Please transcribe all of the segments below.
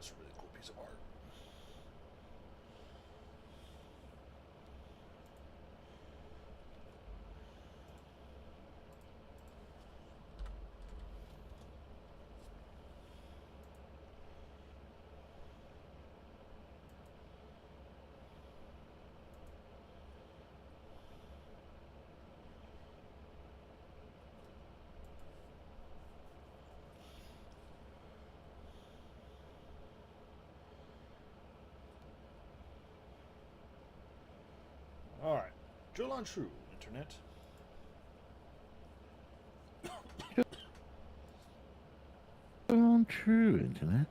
It's a really cool piece of art. Alright. Drill on true, internet. True, internet.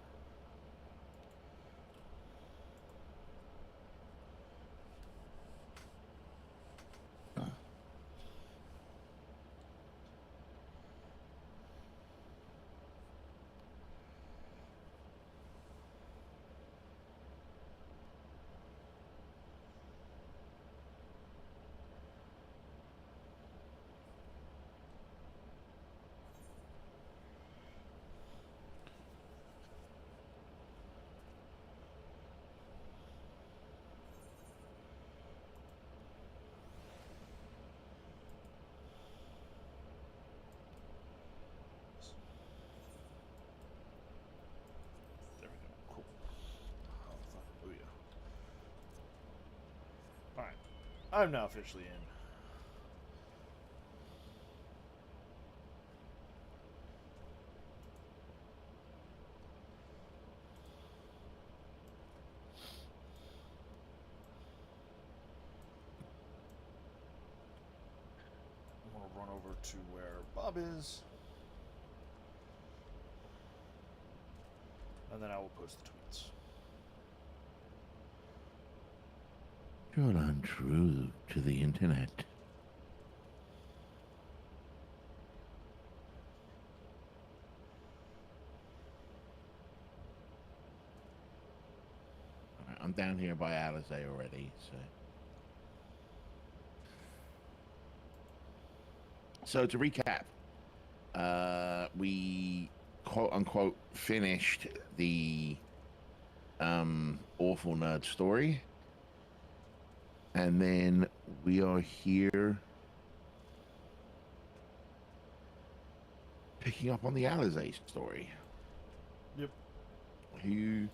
There we go. Cool. Oh, yeah. Alright. I'm now officially in. I'm going to run over to where Bob is. And then I will post the tweets. You're untrue to the internet. I'm down here by Alizé already, so to recap, we quote unquote finished the awful nerd story, and then we are here picking up on the Alizé story. Yep. Who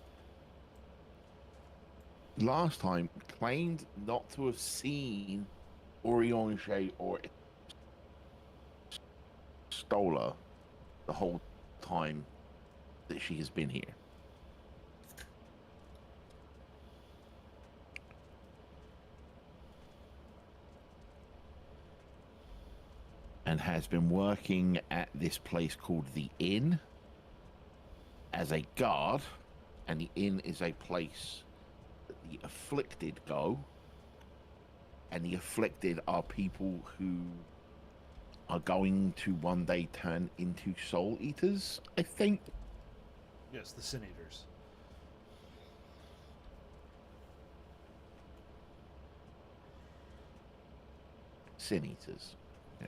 last time claimed not to have seen Oriange or Stola the whole time that she has been here. And has been working at this place called the Inn as a guard. And the Inn is a place that the afflicted go. And the afflicted are people who are going to one day turn into soul eaters, I think. Yes, the Sin Eaters. Sin eaters. Yeah.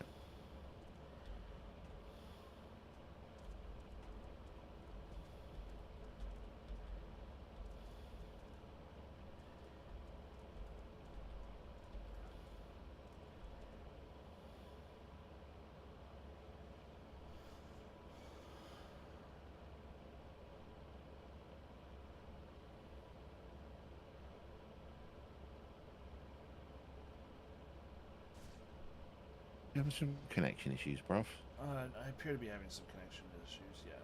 You having some connection issues, bruv? I appear to be having some connection issues, yes.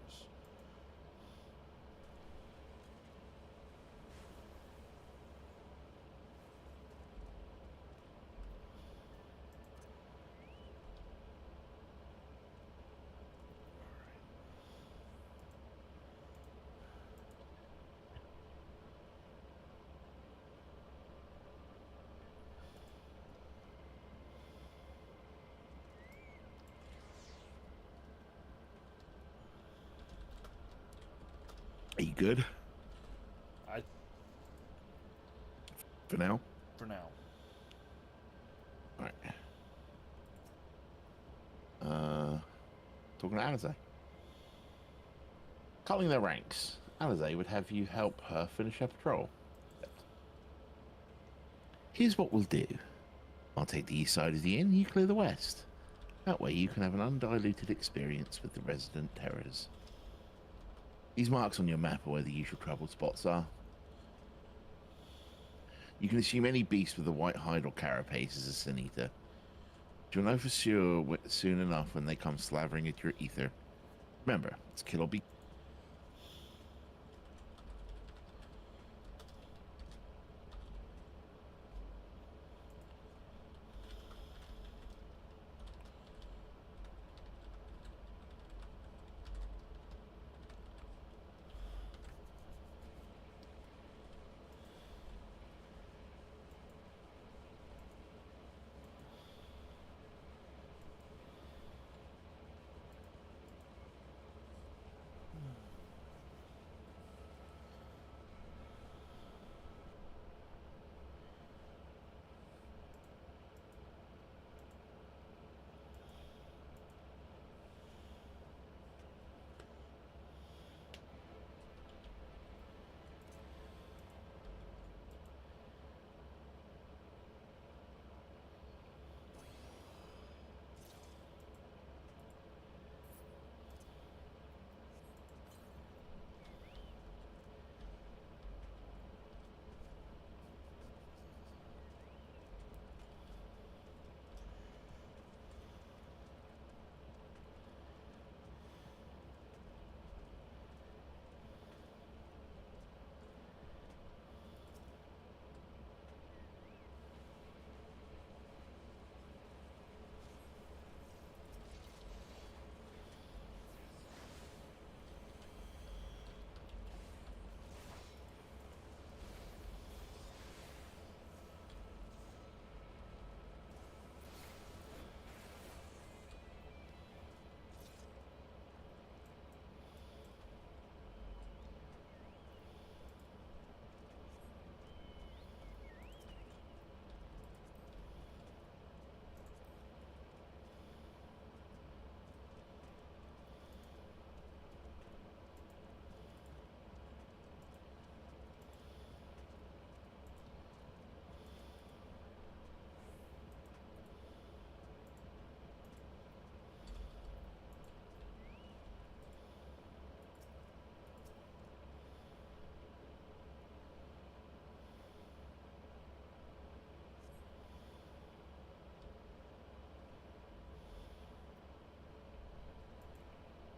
Are you good? I For now? For now. All right. Talking to Alizé. Culling their ranks. Alize would have you help her finish her patrol. Here's what we'll do. I'll take the east side of the inn, you clear the west. That way you can have an undiluted experience with the resident terrors. These marks on your map are where the usual trouble spots are. You can assume any beast with a white hide or carapace is a sin eater. You'll know for sure soon enough when they come slavering at your ether. Remember, it's kill or be.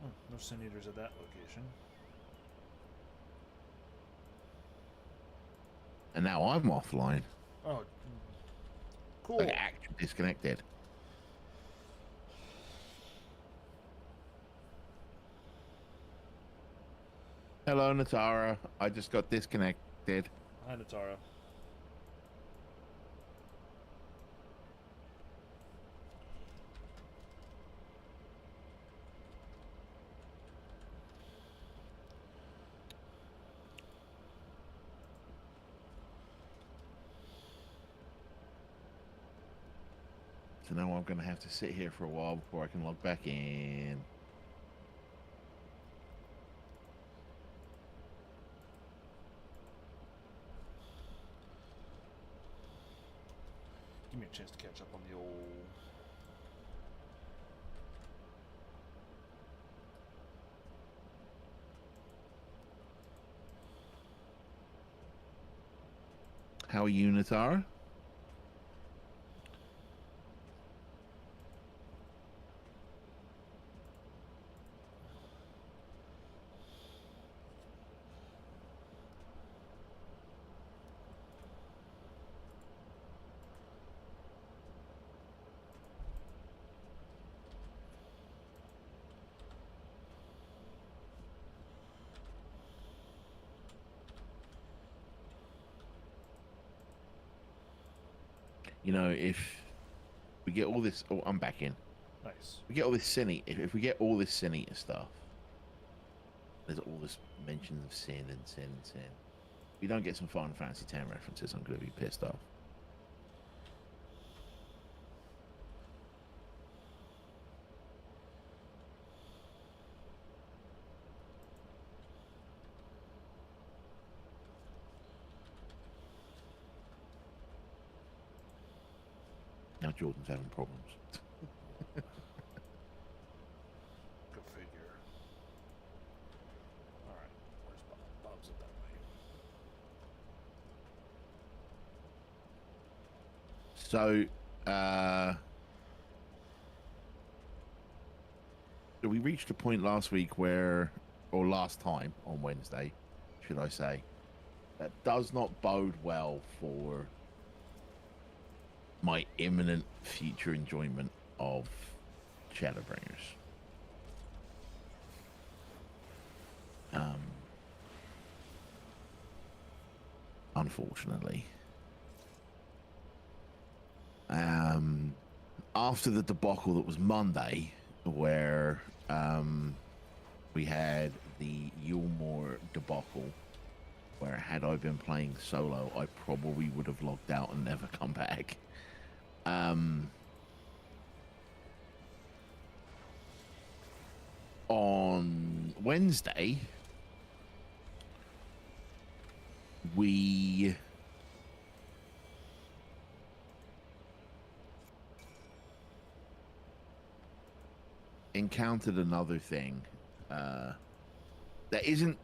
Oh, no sin eaters at that location. And now I'm offline. Oh, cool. Like, actually disconnected. Hello, Natara. I just got disconnected. Hi, Natara. So now I'm going to have to sit here for a while before I can log back in. Give me a chance to catch up on the old... How are you, Natara? You know, if we get all this... Oh, I'm back in. Nice. We get all this sin... If we get all this sin eater stuff, there's all this mentions of sin and sin and sin. If we don't get some Final Fantasy X references, I'm going to be pissed off. Jordan's having problems. Go figure. Alright, where's Bob? Bob's up that way. So we reached a point last week where, or last time on Wednesday, should I say, that does not bode well for my imminent future enjoyment of Shadowbringers. Unfortunately. After the debacle that was Monday, where we had the Yulmore debacle, where had I been playing solo, I probably would have logged out and never come back. On Wednesday, we encountered another thing that isn't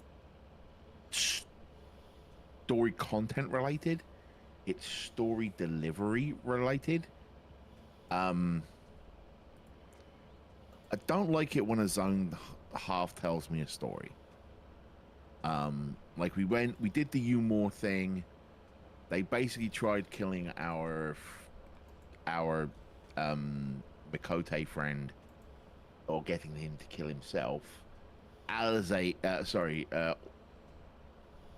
story content related, it's story delivery related. I don't like it when a zone half tells me a story. Like we did the Umore thing. They basically tried killing our Mikote friend, or getting him to kill himself.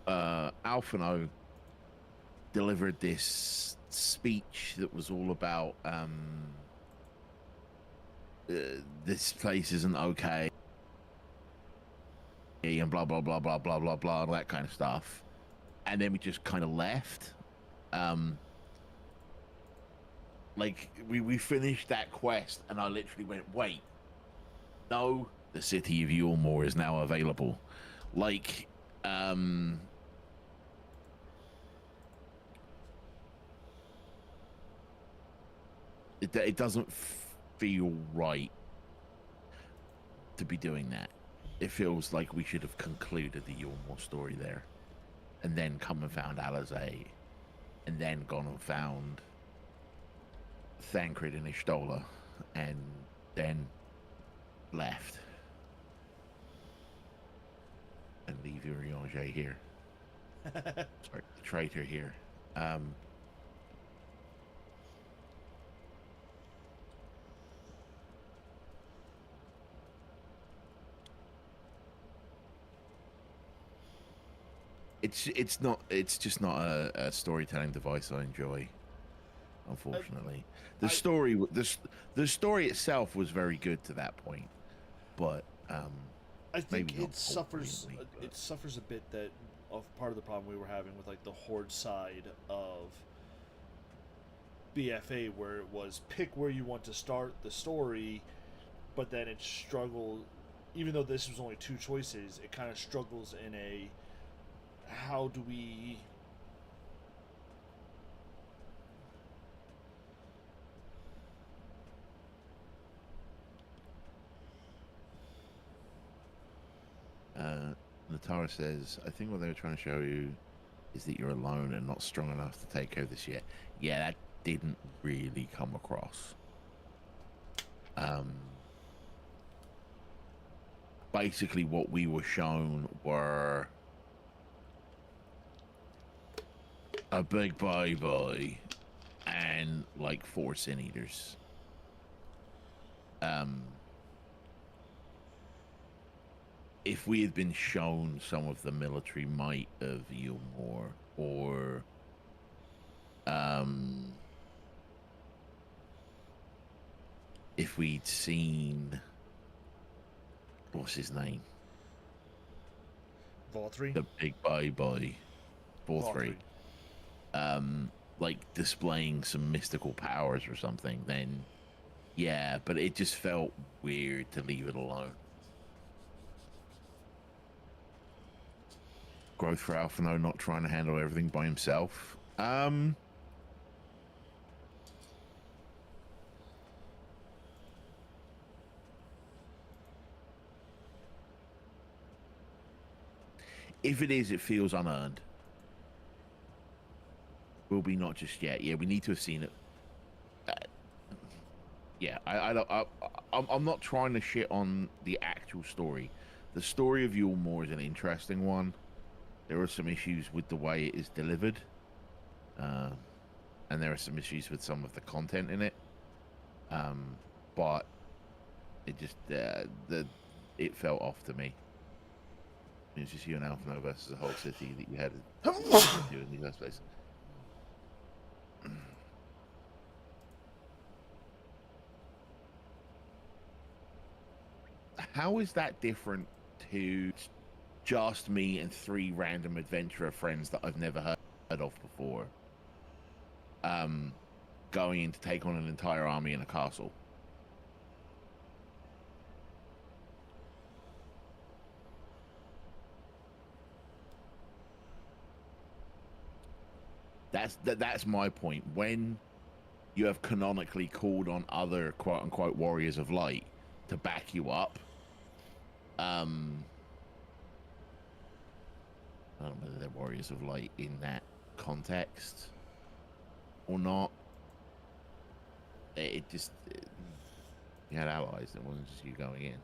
Alphino delivered this speech that was all about this place isn't okay and blah blah blah blah blah blah blah, all that kind of stuff, and then we just kind of left. Like we finished that quest and I literally went, wait, no, the city of Yulmore is now available. Like it doesn't feel right to be doing that. It feels like we should have concluded the Yulmore story there, and then come and found Alizé, and then gone and found Thancred and Ishtola, and then left and leave Urianger here. Sorry, the traitor here. It's just not a storytelling device I enjoy, unfortunately. The story itself was very good to that point, but I think maybe it suffers a bit that of part of the problem we were having with like the Horde side of BFA, where it was pick where you want to start the story, but then it struggled. Even though this was only two choices, it kind of struggles in a how do we Natara says, I think what they were trying to show you is that you're alone and not strong enough to take care of this yet. Yeah, that didn't really come across. Basically what we were shown were a big boy and like 4 sin eaters. If we had been shown some of the military might of Yulmore, or if we'd seen, what's his name? Valtteri? The big boy. Valtteri. Like displaying some mystical powers or something, then yeah, but it just felt weird to leave it alone. Growth for Alphino not trying to handle everything by himself. If it is, it feels unearned. Will be not just yet. Yeah, we need to have seen it. Uh, yeah, I don't. I'm not trying to shit on the actual story. The story of Yulmore is an interesting one. There are some issues with the way it is delivered, uh, and there are some issues with some of the content in it. But it just it felt off to me. It was just you and Alphino versus the whole city that you had to do in the first place. How is that different to just me and 3 random adventurer friends that I've never heard of before? Going in to take on an entire army in a castle. That's my point. When you have canonically called on other quote unquote warriors of light to back you up, I don't know whether they're warriors of light in that context or not. You had allies. It wasn't just you going in.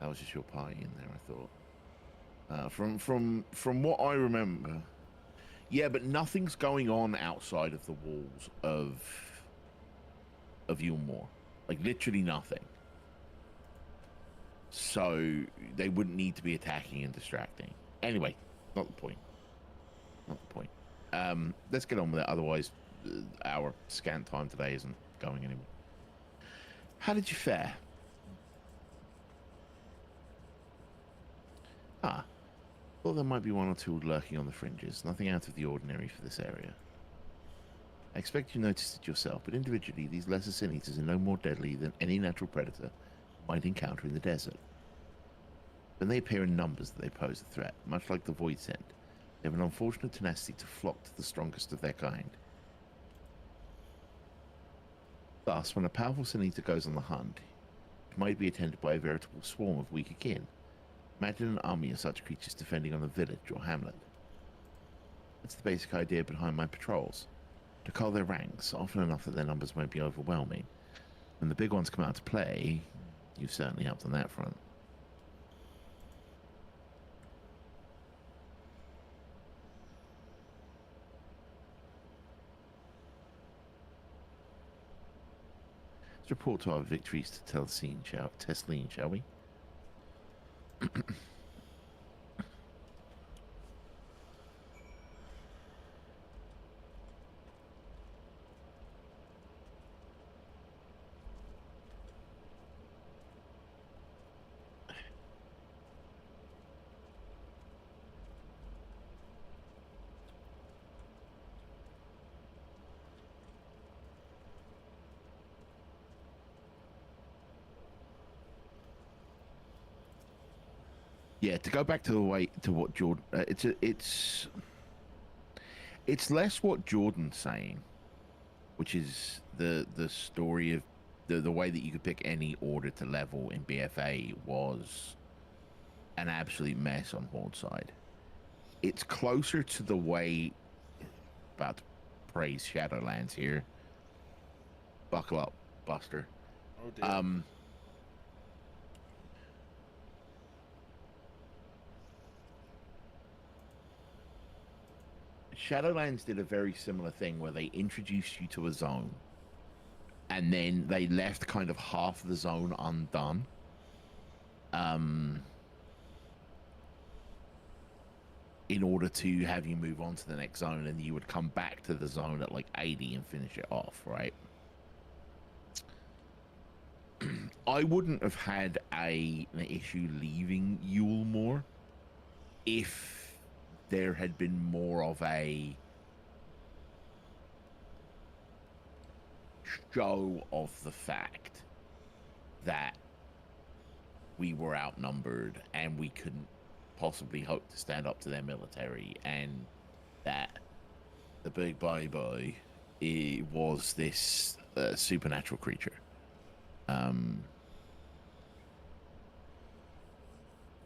That was just your party in there, I thought. From what I remember, yeah, but nothing's going on outside of the walls of Yulmore. Like literally nothing. So they wouldn't need to be attacking and distracting. Anyway, not the point. Not the point. Let's get on with it. Otherwise, our scant time today isn't going anywhere. How did you fare? Thought there might be one or two lurking on the fringes. Nothing out of the ordinary for this area. I expect you noticed it yourself, but individually, these lesser sin eaters are no more deadly than any natural predator you might encounter in the desert. When they appear in numbers, they pose a threat, much like the Void Scent. They have an unfortunate tenacity to flock to the strongest of their kind. Thus, when a powerful sin eater goes on the hunt, it might be attended by a veritable swarm of weaker kin. Imagine an army of such creatures defending on a village or hamlet. That's the basic idea behind my patrols. To cull their ranks, often enough that their numbers won't be overwhelming. When the big ones come out to play, you've certainly helped on that front. Let's report to our victories to Tesleen, shall we? Yeah, to go back to the way to what Jordan, it's less what Jordan's saying, which is the story of the way that you could pick any order to level in BFA was an absolute mess on Horde side. It's closer to the way, about to praise Shadowlands here. Buckle up, Buster. Oh dear. Shadowlands did a very similar thing where they introduced you to a zone and then they left kind of half the zone undone. In order to have you move on to the next zone, and you would come back to the zone at like 80 and finish it off, right? I wouldn't have had an issue leaving Yulmore if there had been more of a show of the fact that we were outnumbered and we couldn't possibly hope to stand up to their military, and that the big boy was this supernatural creature.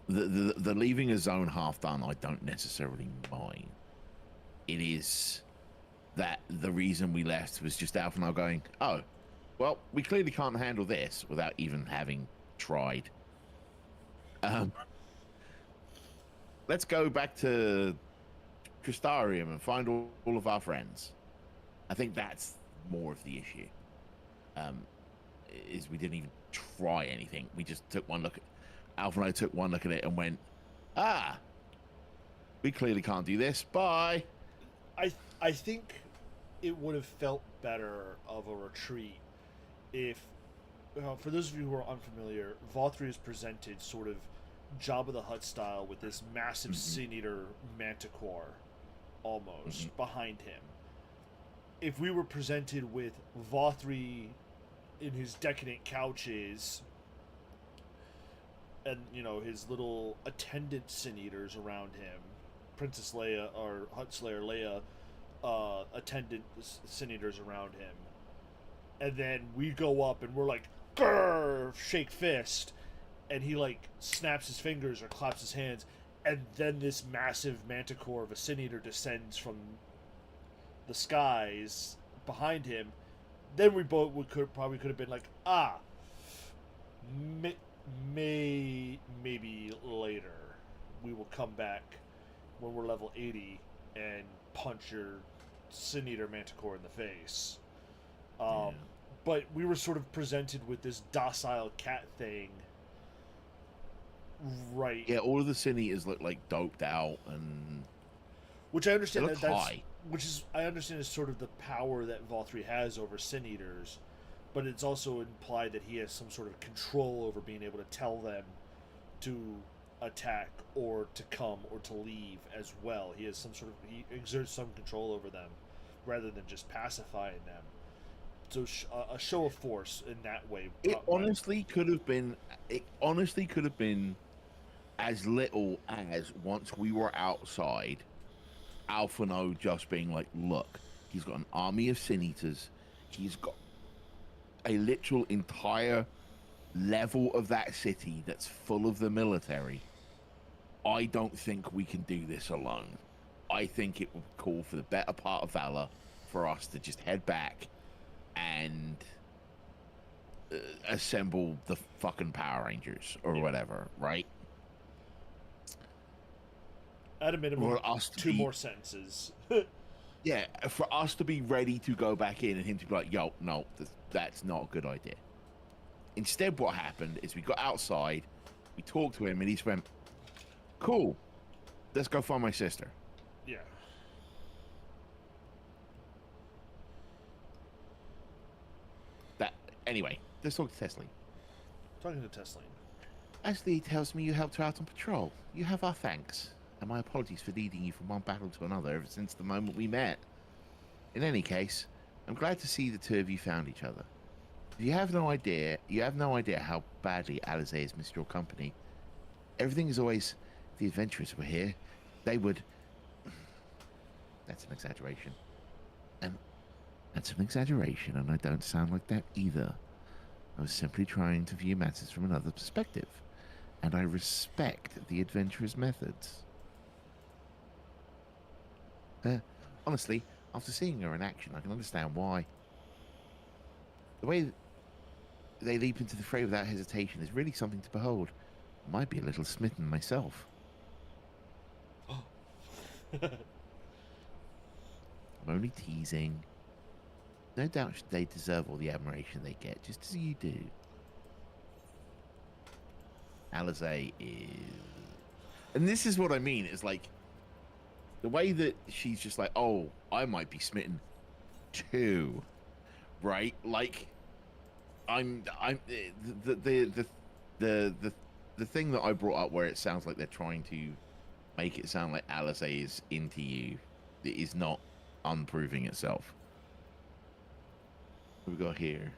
the leaving a zone half done, I don't necessarily mind. It is that the reason we left was just Alpha and I going, oh, well, we clearly can't handle this without even having tried. Let's go back to Crystarium and find all of our friends. I think that's more of the issue. Is we didn't even try anything. We just took one look at Alpha and I took one look at it and went, we clearly can't do this. Bye. I think it would have felt better of a retreat if, for those of you who are unfamiliar, Vothri is presented sort of Jabba the Hutt style with this massive Sin Eater manticore almost behind him. If we were presented with Vothri in his decadent couches and, you know, his little attendant Sin Eaters around him, Princess Leia or Hutt Slayer Leia attendant Sin Eaters around him, and then we go up and we're like, grrr, shake fist, and he like snaps his fingers or claps his hands, and then this massive manticore of a Sin Eater descends from the skies behind him, then we both could have been like, maybe later we will come back when we're level 80 and punch your Sin Eater manticore in the face. But we were sort of presented with this docile cat thing. Right. Yeah, all of the Sin Eaters look like doped out, and which I understand that's high. Which is, I understand, is sort of the power that Vothri has over Sin Eaters, but it's also implied that he has some sort of control over being able to tell them to attack or to come or to leave as well. He he exerts some control over them rather than just pacifying them. So a show of force in that way. It honestly could have been as little as, once we were outside, Alpha No just being like, look, he's got an army of Sin Eaters. He's got a literal entire level of that city that's full of the military. I don't think we can do this alone. I think it would call for the better part of valor for us to just head back and assemble the fucking Power Rangers or whatever, right? At a minimum, two more sentences. Yeah, for us to be ready to go back in and him to be like, yo, no, that's not a good idea. Instead, what happened is we got outside, we talked to him, and he just went, cool, let's go find my sister. Yeah. Anyway, let's talk to Tesleen. Talking to Tesleen. Ashley tells me you helped her out on patrol. You have our thanks, and my apologies for leading you from one battle to another ever since the moment we met. In any case, I'm glad to see the two of you found each other. You have no idea how badly Alizé has missed your company. Everything is always, the adventurers were here. They would... That's an exaggeration. That's an exaggeration, and I don't sound like that either. I was simply trying to view matters from another perspective, and I respect the adventurer's methods. Honestly, after seeing her in action, I can understand why. The way they leap into the fray without hesitation is really something to behold. I might be a little smitten myself. I'm only teasing. No doubt they deserve all the admiration they get, just as you do. Alizé is... And this is what I mean, it's like, the way that she's just like, oh, I might be smitten too, right? Like, I'm the thing that I brought up where it sounds like they're trying to make it sound like Alizé is into you, it is not unproving itself. What we got here?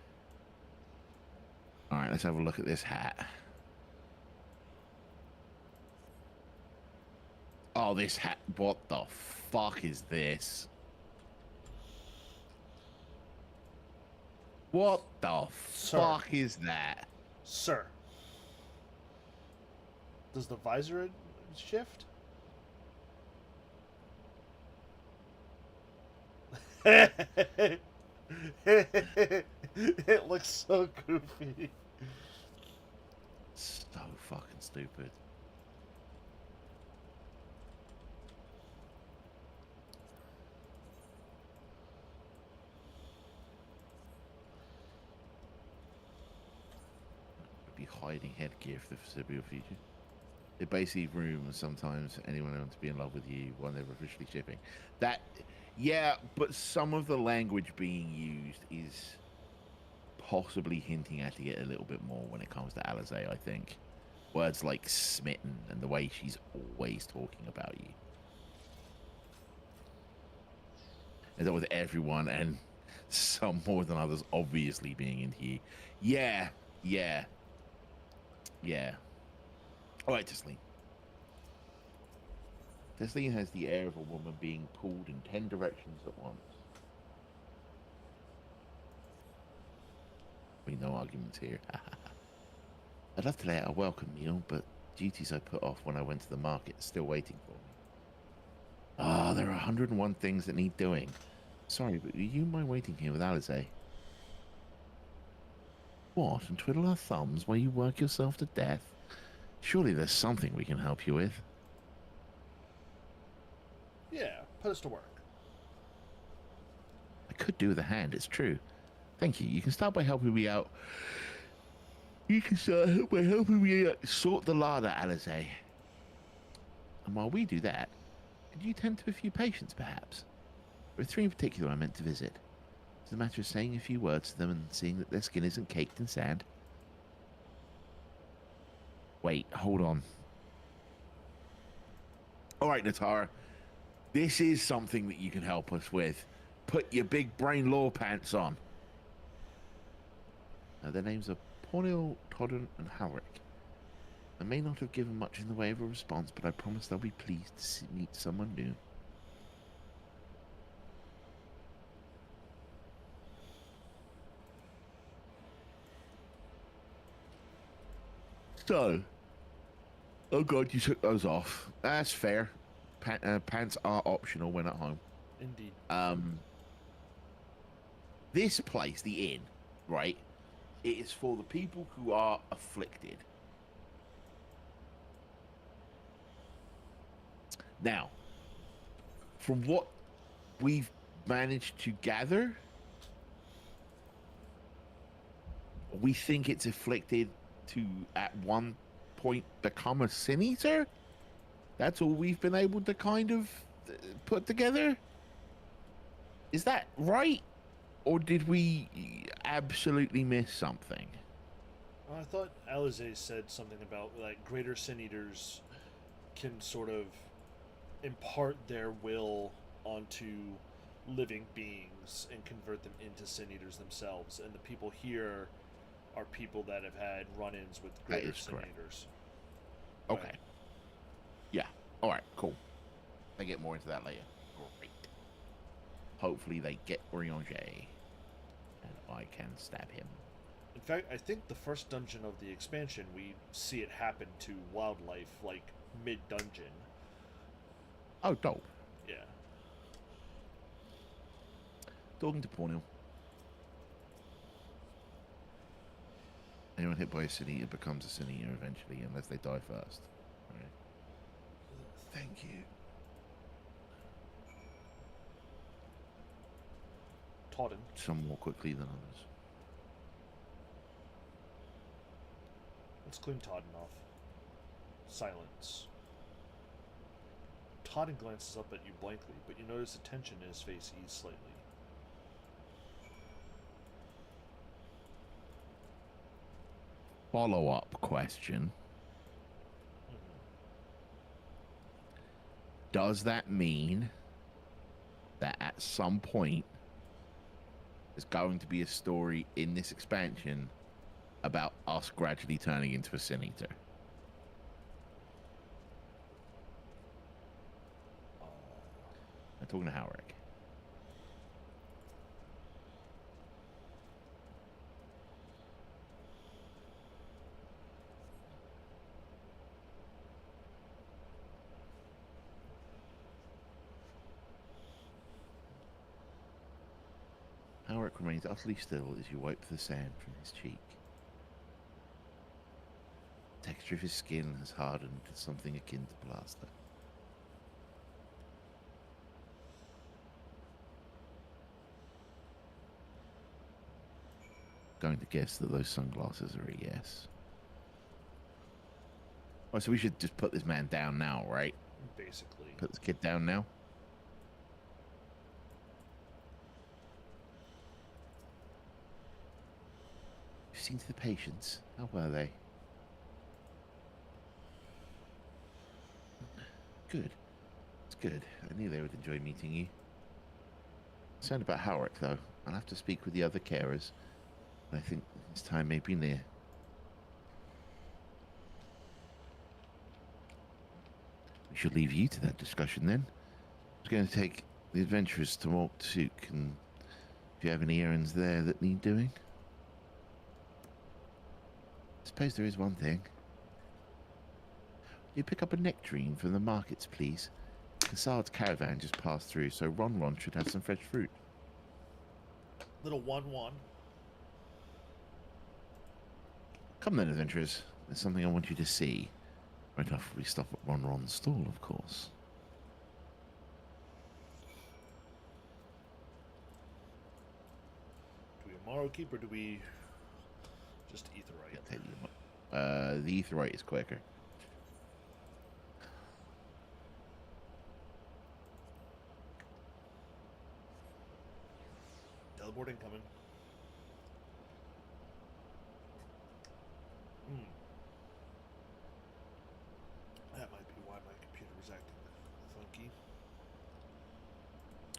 All right, let's have a look at this hat. Oh, this hat. What the fuck is this? What the fuck is that? Sir. Does the visor shift? It looks so goofy. So fucking stupid. Be hiding headgear for the foreseeable future. It basically ruins sometimes anyone who wants to be in love with you when they're officially shipping. That, yeah, but some of the language being used is possibly hinting at it a little bit more when it comes to Alizé, I think. Words like smitten and the way she's always talking about you. And that with everyone and some more than others obviously being into you. Yeah, yeah, yeah. All right, Tesleen. Tesleen has the air of a woman being pulled in 10 directions at once. No arguments here. I'd love to lay out a welcome meal, but duties I put off when I went to the market are still waiting for me. Ah, there are 101 things that need doing. Sorry, but would you mind waiting here with Alizé? What, and twiddle our thumbs while you work yourself to death? Surely there's something we can help you with. Yeah, put us to work. I could do with a hand, it's true. Thank you. You can start by helping me out. You can start by helping me sort the larder, Alizé. And while we do that, could you tend to a few patients, perhaps? There are 3 in particular I meant to visit. It's a matter of saying a few words to them and seeing that their skin isn't caked in sand. Wait, hold on. All right, Natara. This is something that you can help us with. Put your big brain law pants on. Their names are Pornil, Toddon, and Halric. I may not have given much in the way of a response, but I promise they'll be pleased to meet someone new. So, oh god, you took those off. That's fair. Pants are optional when at home. Indeed. This place, the inn, right? It is for the people who are afflicted. Now, from what we've managed to gather, we think it's afflicted to, at one point, become a sin eater. That's all we've been able to kind of put together. Is that right? Or did we absolutely miss something? I thought Alizé said something about like greater sin eaters can sort of impart their will onto living beings and convert them into sin eaters themselves, and the people here are people that have had run-ins with greater sin eaters. Okay. Yeah. All right. Cool. They get more into that later. Great. Hopefully they get Oriange, and I can stab him. In fact, I think the first dungeon of the expansion, we see it happen to wildlife, like mid-dungeon. Oh, dope. Yeah. Talking to Pornil. Anyone hit by a sin eater becomes a sin eater eventually, unless they die first. All right. Thank you. Totten. Some more quickly than others. Let's clean Totten off. Silence. Totten glances up at you blankly, but you notice the tension in his face ease slightly. Follow-up question. Does that mean that at some point there's going to be a story in this expansion about us gradually turning into a sin eater? I'm talking to Halric. remains utterly still as you wipe the sand from his cheek. The texture of his skin has hardened to something akin to plaster. Going to guess that those sunglasses are a yes. Oh, so we should just put this man down now, right? Basically. Put this kid down now. You've seen to the patients. How were they? Good. It's good. I knew they would enjoy meeting you. Concerned about Howard, though. I'll have to speak with the other carers. I think his time may be near. We should leave you to that discussion then. I was going to take the adventurers to Morksuk, and if you have any errands there that need doing. I suppose there is one thing. You pick up a nectarine from the markets, please. Cassad's caravan just passed through, so Ron should have some fresh fruit. Little 1-1. Come then, adventurers. There's something I want you to see. Right after we stop at Ron's stall, of course. Do we Morrow Keep or do we just Etherite? Yeah, take the Etherite is quicker. Teleport incoming. That might be why my computer is acting funky.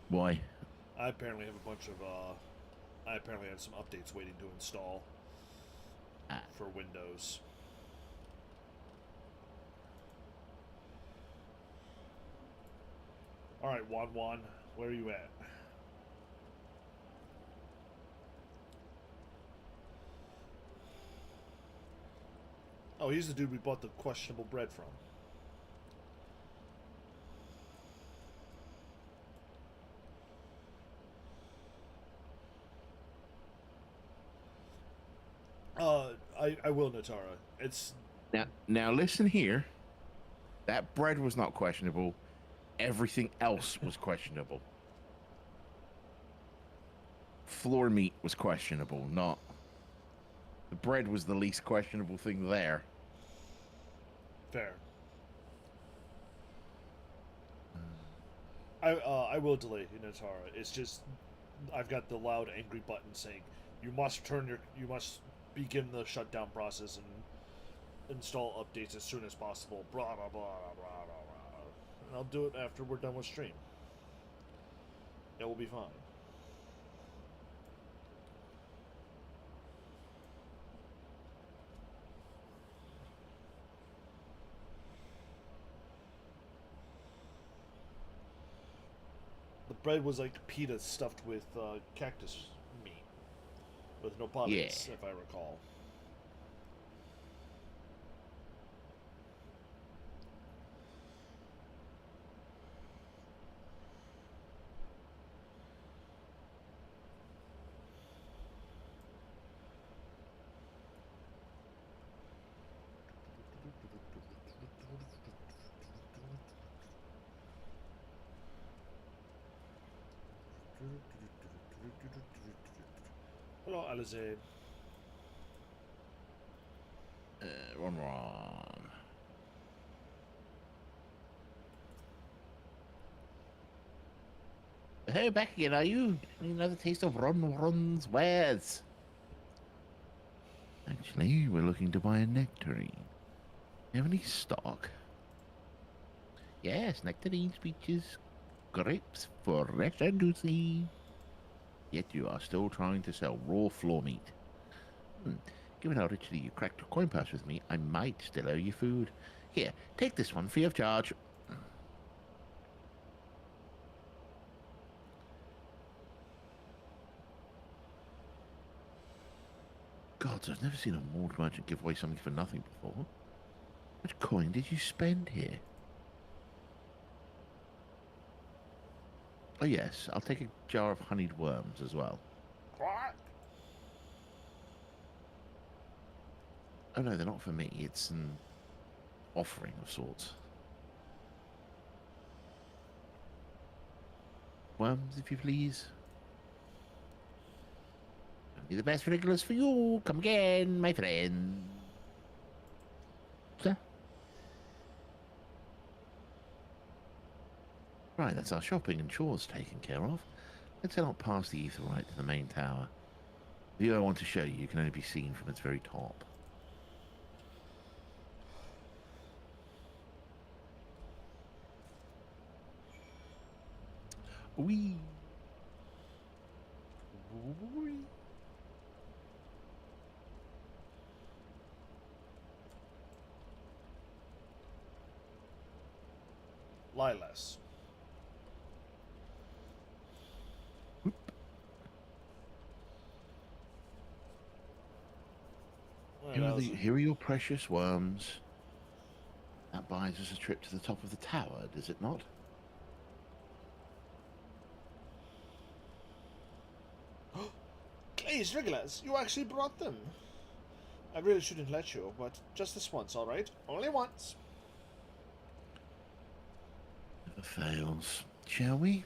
Why? I apparently have a bunch of, I apparently have some updates waiting to install for Windows. Alright, Wan, where are you at? Oh, he's the dude we bought the questionable bread from. I will, Natara. It's now listen here. That bread was not questionable. Everything else was questionable. Floor meat was questionable, not the bread was the least questionable thing there. fair. I will delay you, Natara. It's just I've got the loud angry button saying you must begin the shutdown process and install updates as soon as possible. Blah blah blah blah blah blah. And I'll do it after we're done with stream. It will be fine. The bread was like pita stuffed with cactus meat with nopales, if I recall. Hello, Alize. Ron. Hey, back again, are you? Another taste of Ron's wares. Actually, we're looking to buy a nectarine. You have any stock? Yes, nectarines, peaches, grapes, fresh and juicy. Yet you are still trying to sell raw floor meat. Given how richly you cracked your coin purse with me, I might still owe you food. Here, take this one free of charge. Gods, I've never seen a mauled merchant give away something for nothing before. How much coin did you spend here? Oh yes, I'll take a jar of honeyed worms as well. What? Oh no, they're not for me. It's an offering of sorts. Worms, if you please. Only the best regulars for you. Come again, my friend. Sir? Right, that's our shopping and chores taken care of. Let's head out past the Etherite to the main tower. The view I want to show you can only be seen from its very top. Wee. Wee. Lilas. Here are your precious worms. That buys us a trip to the top of the tower, does it not? Please, regulars, you actually brought them. I really shouldn't let you, but just this once, alright? Only once. Never fails. Shall we?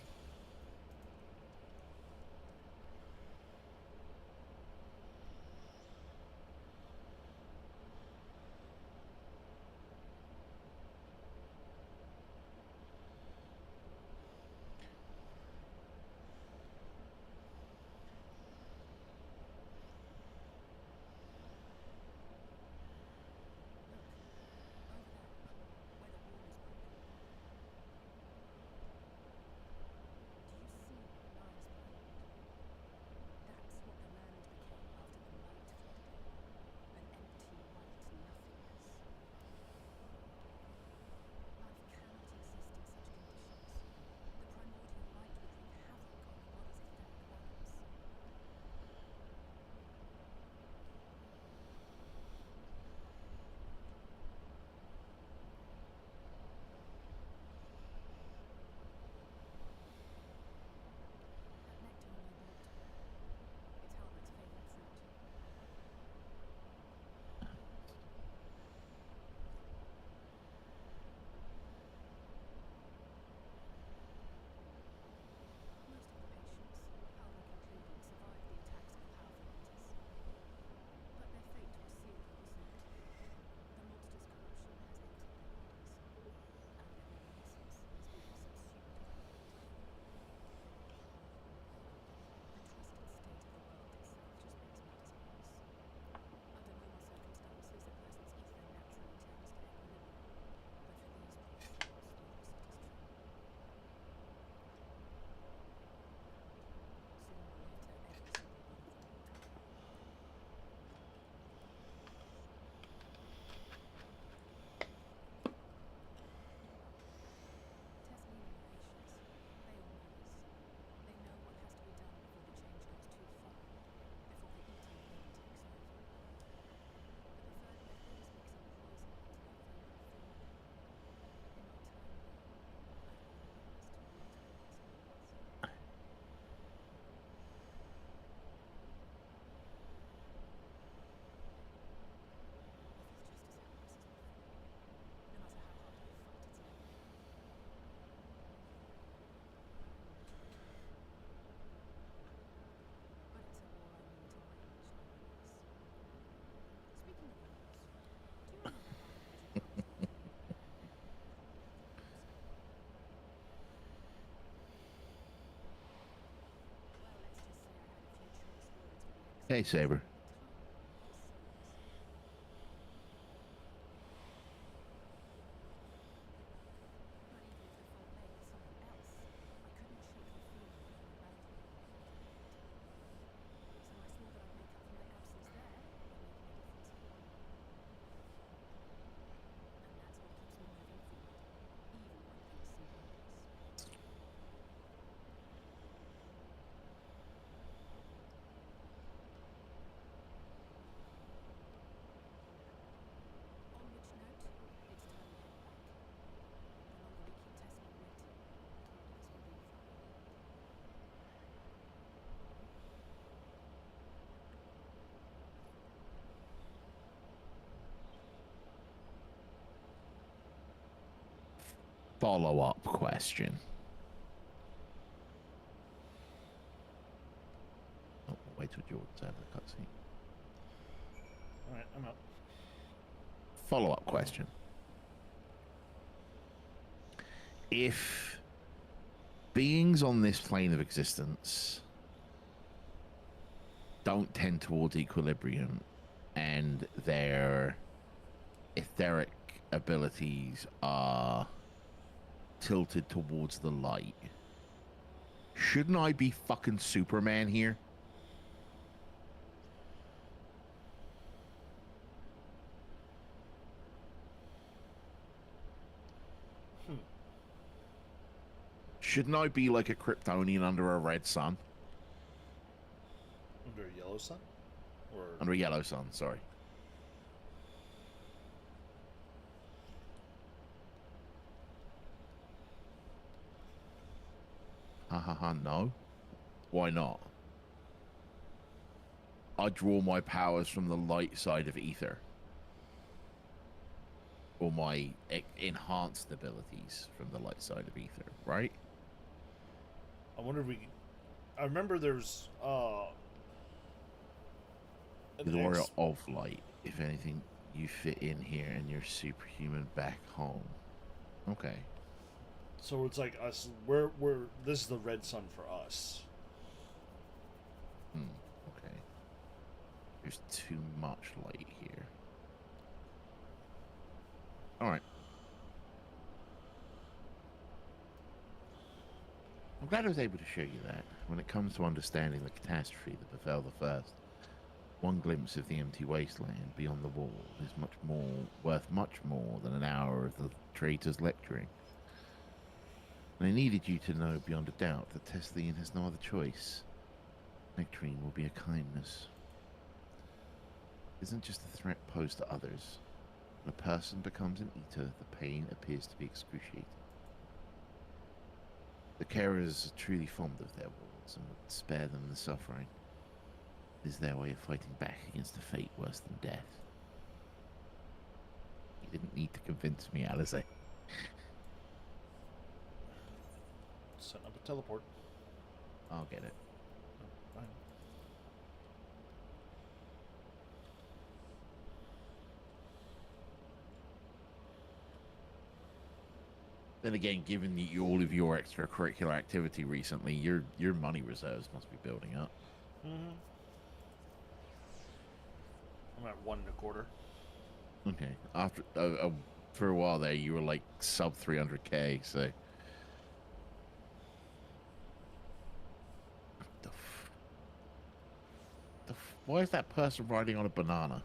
Hey, Saber. Follow-up question. Oh, wait till Jordan's out of the cutscene. Alright, I'm out. Follow-up question. If beings on this plane of existence don't tend towards equilibrium and their etheric abilities are tilted towards the light, shouldn't I be fucking Superman here? Shouldn't I be like a Kryptonian under a red sun? Under a yellow sun? Or Under a yellow sun, sorry. No. Why not? I draw my powers from the light side of ether. Or my enhanced abilities from the light side of ether, right? I wonder if we... I remember there's, The warrior of light. If anything, you fit in here and you're superhuman back home. Okay. So it's like us, this is the red sun for us. Okay. There's too much light here. Alright. I'm glad I was able to show you that. When it comes to understanding the catastrophe that befell the first, one glimpse of the empty wasteland beyond the wall is worth much more than an hour of the traitor's lecturing. And I needed you to know beyond a doubt that Teslian has no other choice. Nectarine will be a kindness. It isn't just a threat posed to others. When a person becomes an eater, the pain appears to be excruciating. The carers are truly fond of their wards and would spare them the suffering. It is their way of fighting back against a fate worse than death. You didn't need to convince me, Alice. Setting up a teleport. I'll get it. Oh, fine. Then again, given all of your extracurricular activity recently, your money reserves must be building up. Mm-hmm. I'm at 1.25. Okay. After for a while there, you were like sub 300k. So. Why is that person riding on a banana?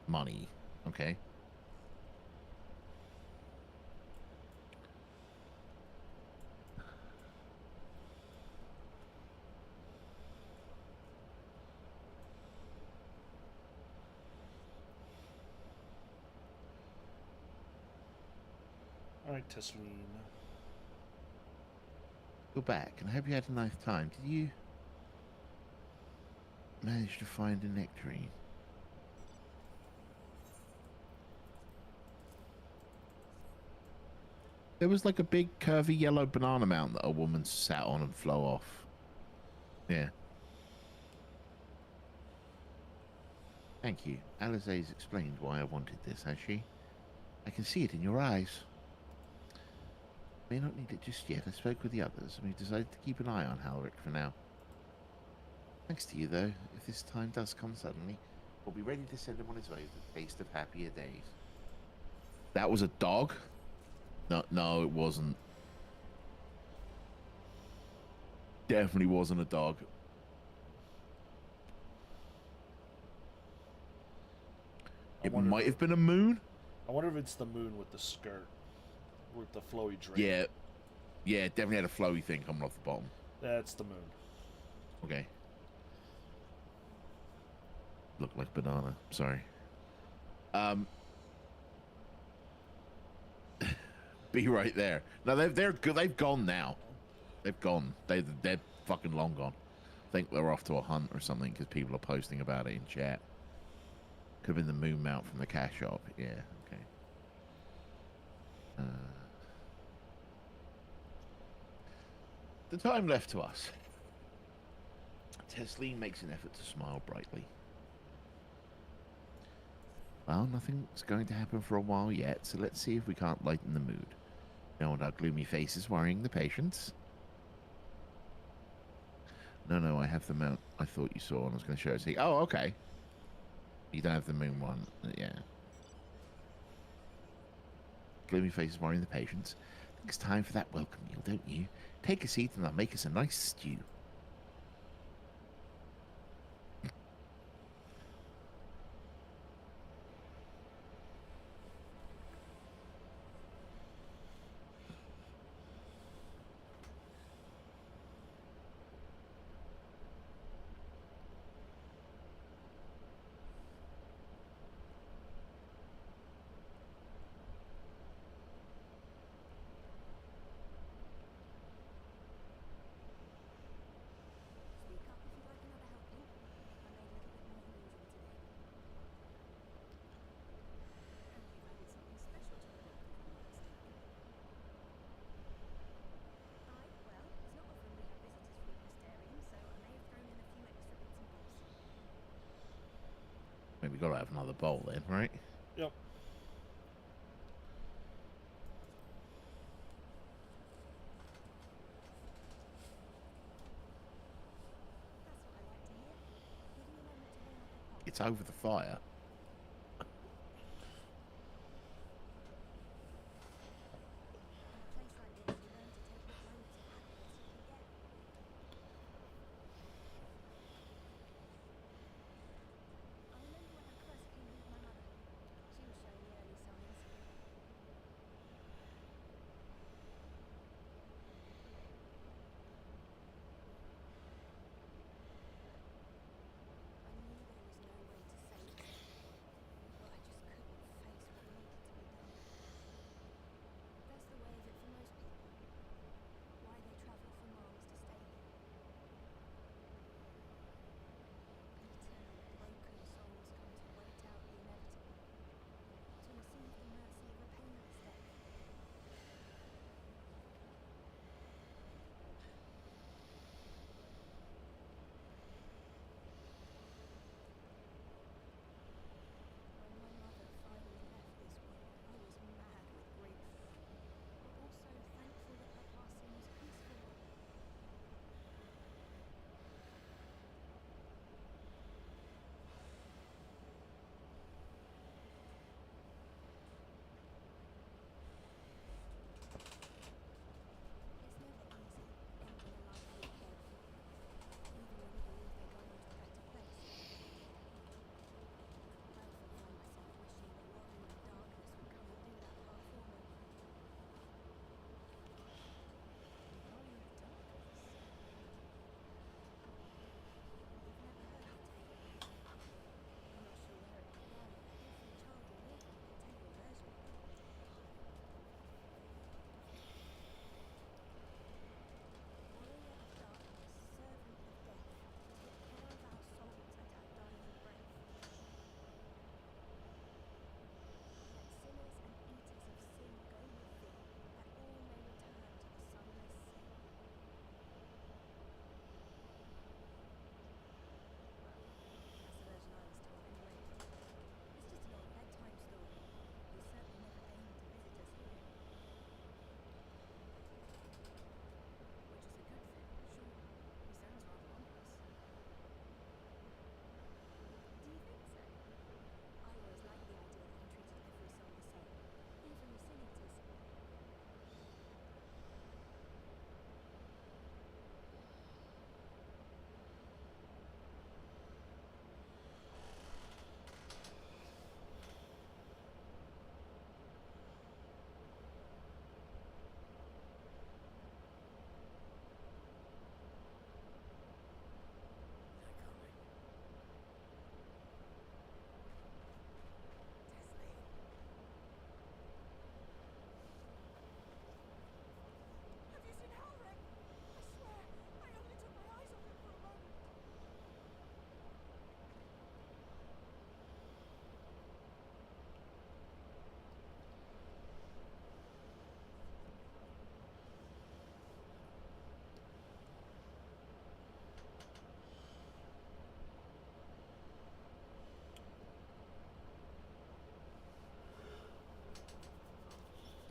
Money. Okay. Alright, Tesleen. Go back, and I hope you had a nice time. Did you manage to find a nectarine? There was like a big curvy yellow banana mountain that a woman sat on and flew off. Yeah. Thank you. Alize's explained why I wanted this, has she? I can see it in your eyes. May not need it just yet. I spoke with the others, and we've decided to keep an eye on Halric for now. Thanks to you, though. If this time does come suddenly, we'll be ready to send him on his way with a taste of happier days. That was a dog? No, it wasn't. Definitely wasn't a dog. It might have been a moon? I wonder if it's the moon with the skirt. With the flowy drape. Yeah. Yeah, it definitely had a flowy thing coming off the bottom. That's the moon. Okay. Looked like banana. Sorry. Be right there. No, they're good. They've gone now. They've gone. They're fucking long gone. think they're off to a hunt or something because people are posting about it in chat. Could have been the moon mount from the cash shop. Yeah, okay. The time left to us. Tesleen makes an effort to smile brightly. Well, nothing's going to happen for a while yet, so let's see if we can't lighten the mood. No one our gloomy faces worrying the patients. No, I have the mount I thought you saw and I was going to show it to you. Oh, okay. You don't have the moon one. Yeah. Gloomy faces worrying the patients. I think it's time for that welcome meal, don't you? Take a seat and I'll make us a nice stew. Maybe we got to have another bowl then, right? Yep. It's over the fire.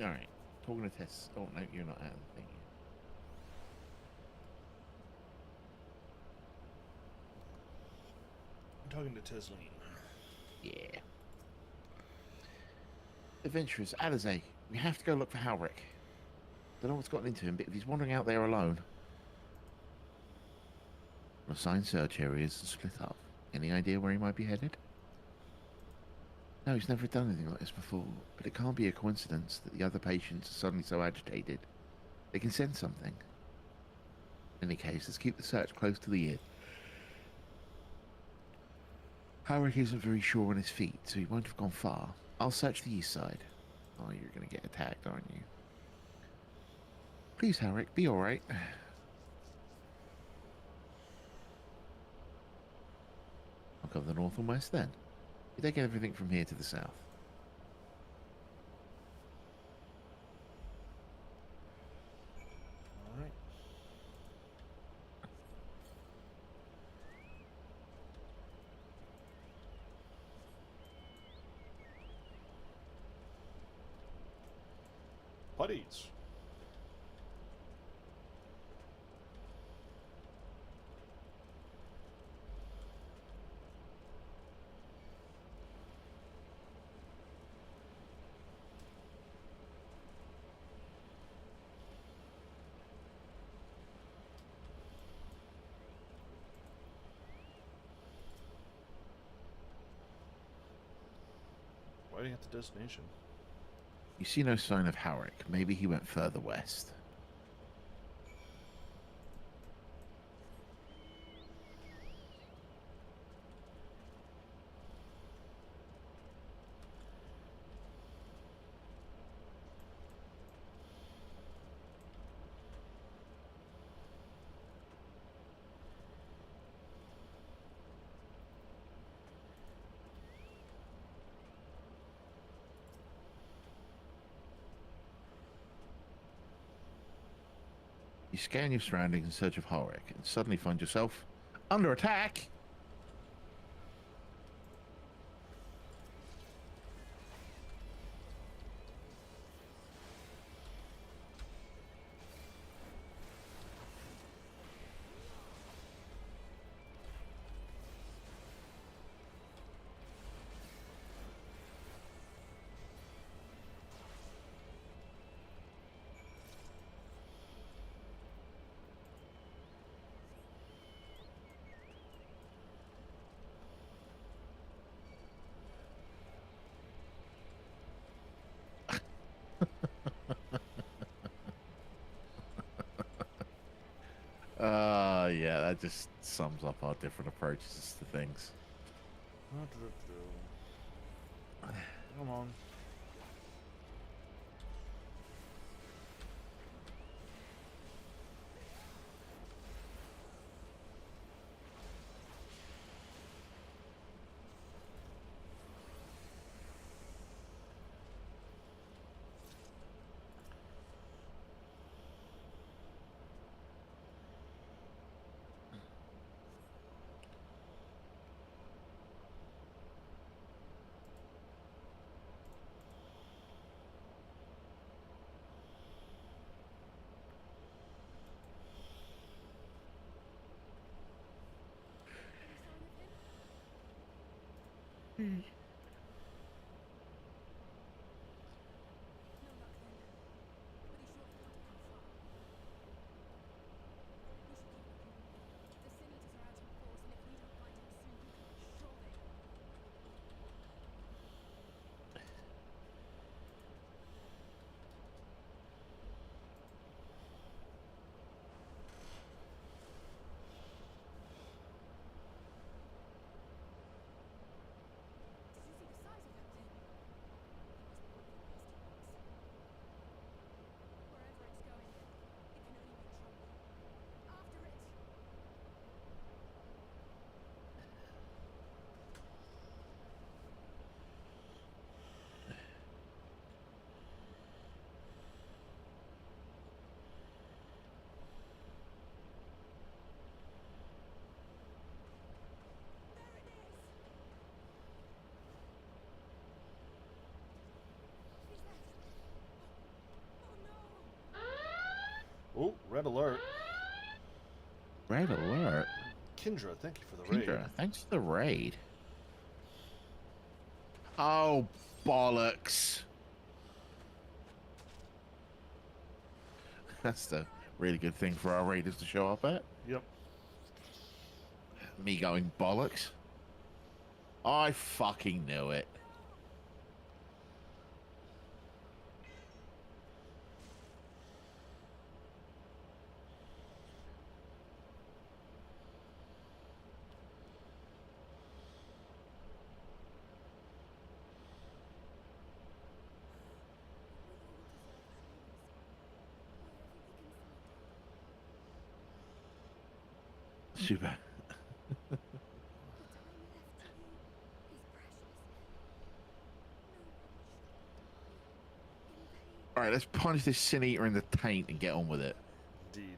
All right. Talking to Tess. Oh no, you're not out of the thing I'm talking to Tesleen. yet. Yeah. Adventurers, Alizé, we have to go look for Halric. Don't know what's gotten into him, but if he's wandering out there alone. Assigned search areas and split up. Any idea where he might be headed? No, he's never done anything like this before, but it can't be a coincidence that the other patients are suddenly so agitated. They can sense something. In any case, let's keep the search close to the inn. Howard isn't very sure on his feet, so he won't have gone far. I'll search the east side. Oh, you're going to get attacked, aren't you? Please, Howard, be alright. I'll go the north and west then. You take everything from here to the south. All right. Buddies. Writing at the destination. You see no sign of Howard. Maybe he went further west. You scan your surroundings in search of Horik and suddenly find yourself under attack. Yeah, that just sums up our different approaches to things. Come on. Red alert. Red alert. Kindra, thank you for the raid. Kendra, thanks for the raid. Oh, bollocks. That's the really good thing for our raiders to show up at. Yep. Me going bollocks. I fucking knew it. Super. All right, let's punch this sin eater in the taint and get on with it. Indeed.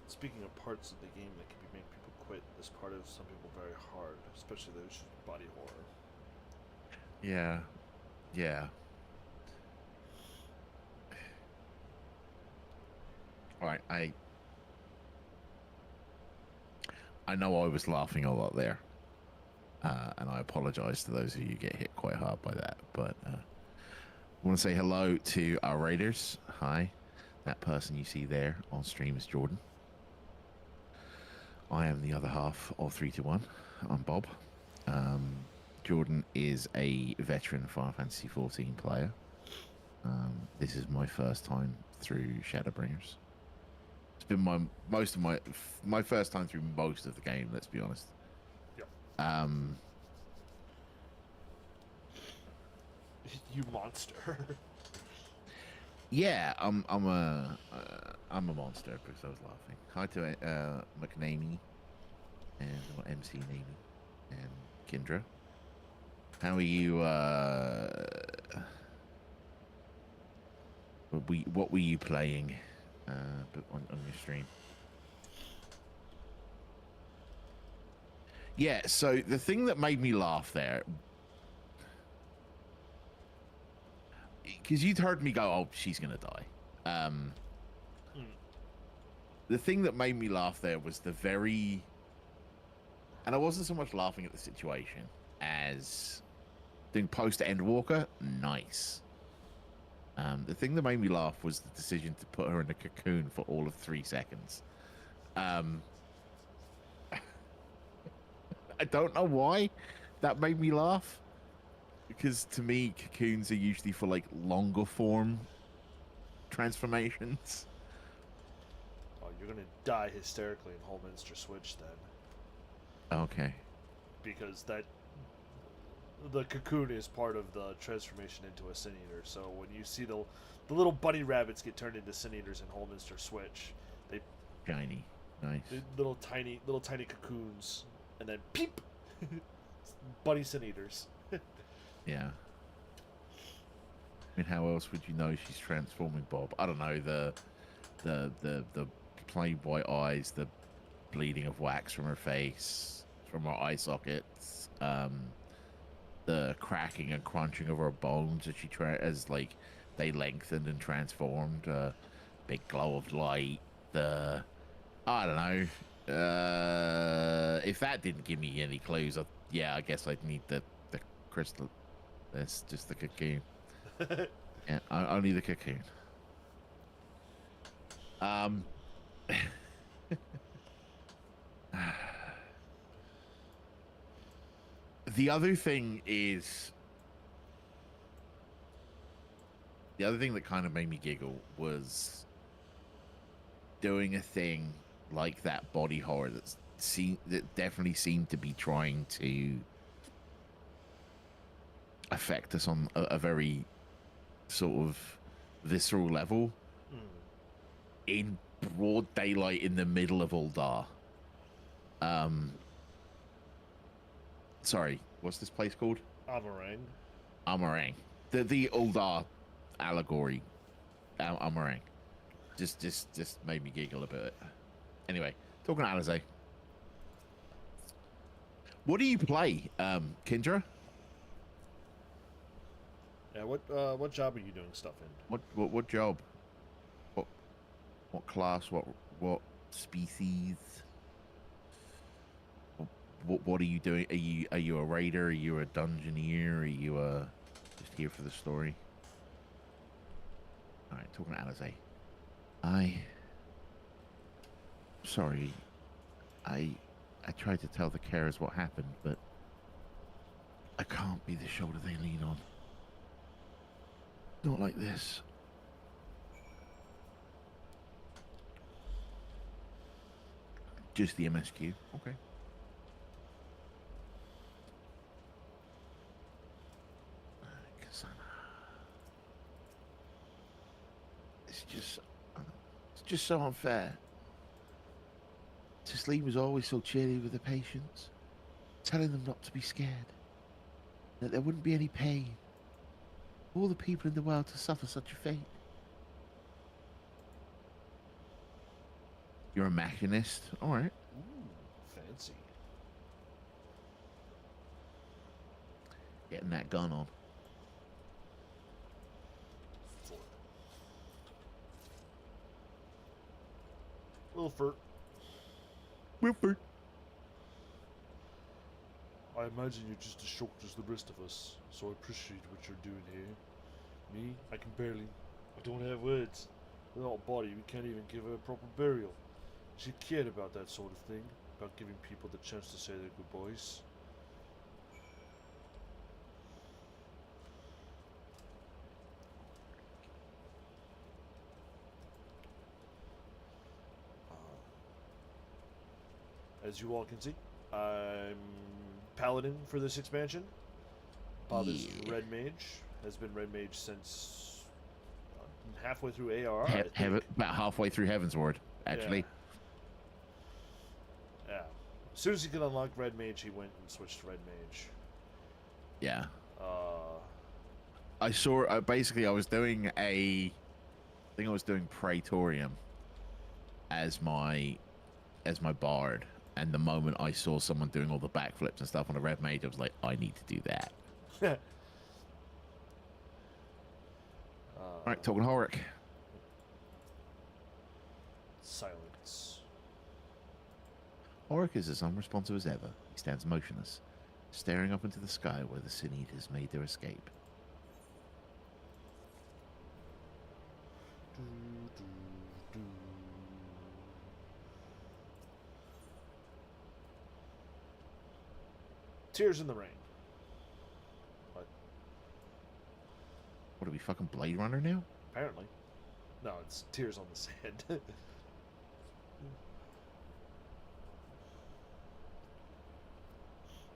Speaking of parts of the game that can make people quit, this part is some people very hard, especially those who body horror. Yeah. Yeah. All right, I know I was laughing a lot there, and I apologize to those of you who get hit quite hard by that, but I want to say hello to our raiders. Hi. That person you see there on stream is Jordan. I am the other half of 3 to 1. I'm Bob. Jordan is a veteran Final Fantasy 14 player. This is my first time through Shadowbringers. It's been my first time through most of the game. Let's be honest. Yep. You monster. Yeah, I'm a monster because I was laughing. Hi to McNamee and MC Namey and Kendra. How are you? What were you playing on your stream? Yeah, so the thing that made me laugh there, because you'd heard me go, "Oh, she's gonna die." The thing that made me laugh there was and I wasn't so much laughing at the situation as doing post Endwalker. Nice. The thing that made me laugh was the decision to put her in a cocoon for all of 3 seconds. I don't know why that made me laugh, because to me, cocoons are usually for like longer form transformations. Oh, you're gonna die hysterically in Holminster Switch then. Okay. Because that the cocoon is part of the transformation into a sin eater. So when you see the little bunny rabbits get turned into sin eaters in Holminster Switch, they Shiny. Nice. little tiny cocoons, and then peep, bunny sin eaters. Yeah. I mean, how else would you know she's transforming, Bob? I don't know, the plain white eyes, the bleeding of wax from her face, from her eye sockets, the cracking and crunching of her bones as as like they lengthened and transformed, big glow of light, I don't know. If that didn't give me any clues, I guess I'd need the crystal. That's just the cocoon. Yeah, only the cocoon. The other thing that kind of made me giggle was doing a thing like that body horror that definitely seemed to be trying to affect us on a very sort of visceral level in broad daylight in the middle of Uldar. Sorry, what's this place called? Amarang. Amarang. The Uldar allegory. Amarang. Just made me giggle a bit. Anyway, talking to Alize. What do you play, Kendra? Yeah, what job are you doing stuff in? What job? What class? What species? What are you doing? Are you a raider? Are you a dungeoneer? Are you just here for the story? All right, talking to Alize. Sorry, I tried to tell the carers what happened, but I can't be the shoulder they lean on. Not like this. Just the MSQ. Okay. It's just so unfair. Cicely was always so cheery with the patients, telling them not to be scared, that there wouldn't be any pain. All the people in the world to suffer such a fate. You're a machinist? All right. Ooh, fancy. Getting that gun on. Wilford. Wilford. I imagine you're just as shocked as the rest of us, so I appreciate what you're doing here. Me, I don't have words. Without a body, we can't even give her a proper burial. She cared about that sort of thing, about giving people the chance to say their goodbyes. As you all can see, I'm Paladin for this expansion. Bob is Red Mage. Has been Red Mage since halfway through ARR. About halfway through Heaven's Ward, actually. Yeah. As soon as he could unlock Red Mage, he went and switched to Red Mage. Yeah. I saw. Basically, I was doing Praetorium as my bard. And the moment I saw someone doing all the backflips and stuff on a Red Mage, I was like, I need to do that. All right, talking Horic. Silence. Horic is as unresponsive as ever. He stands motionless, staring up into the sky where the Sin Eaters made their escape. Tears in the Rain. What are we, fucking Blade Runner now? Apparently. No, it's Tears on the Sand.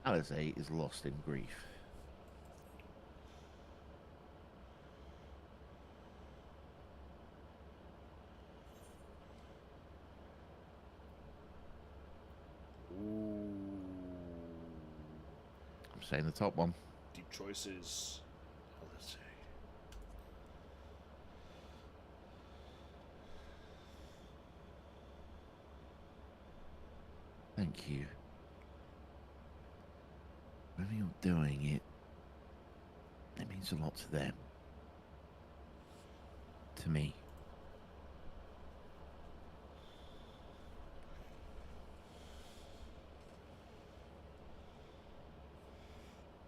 Alize is lost in grief. Saying the top one. Deep choices. Oh, let's see. Thank you. Whatever you're doing, it means a lot to them. To me.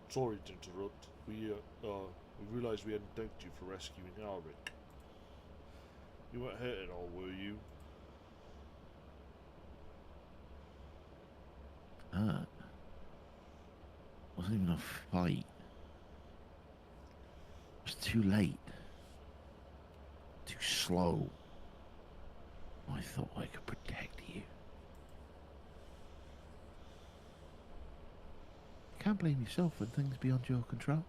Sorry to interrupt. We realized we hadn't thanked you for rescuing Alric. You weren't hurt at all, were you? Hurt? Wasn't even a fight. It was too late. Too slow. I thought I could protect you. You can't blame yourself when things beyond your control.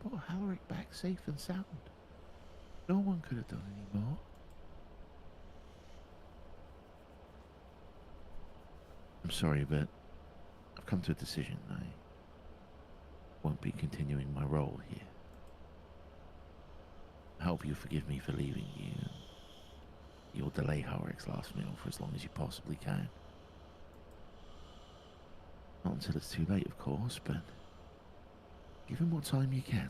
Brought Halric back safe and sound. No one could have done any more. I'm sorry, but I've come to a decision. I won't be continuing my role here. I hope you forgive me for leaving you. You'll delay Halric's last meal for as long as you possibly can. Not until it's too late, of course, but give him what time you can.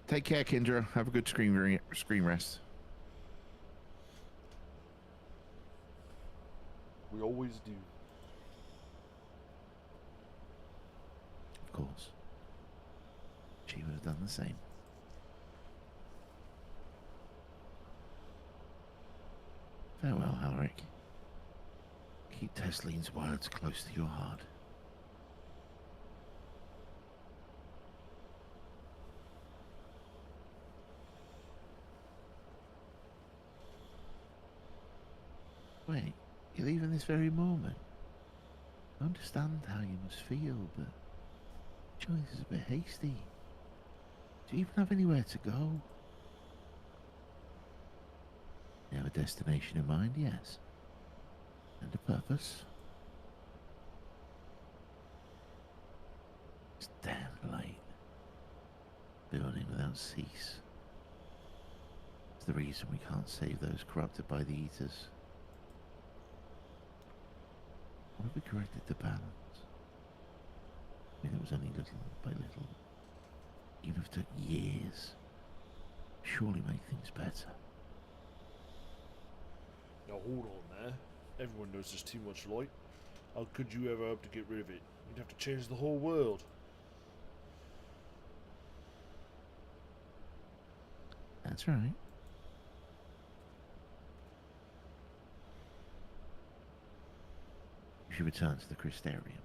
Take care, Kendra. Have a good screen rest. We always do. Of course. She would have done the same. Farewell, Halric. Keep Tesline's words close to your heart. Wait, you're leaving this very moment? I understand how you must feel, but choice is a bit hasty. Do you even have anywhere to go? You have a destination in mind, yes. And a purpose. It's damn light. Building without cease. It's the reason we can't save those corrupted by the Eaters. What if we corrected the balance? I mean, it was only little by little. Even if it took years. Surely make things better. Now hold on there. Everyone knows there's too much light. How could you ever hope to get rid of it? You'd have to change the whole world. That's right. We should return to the Crystarium.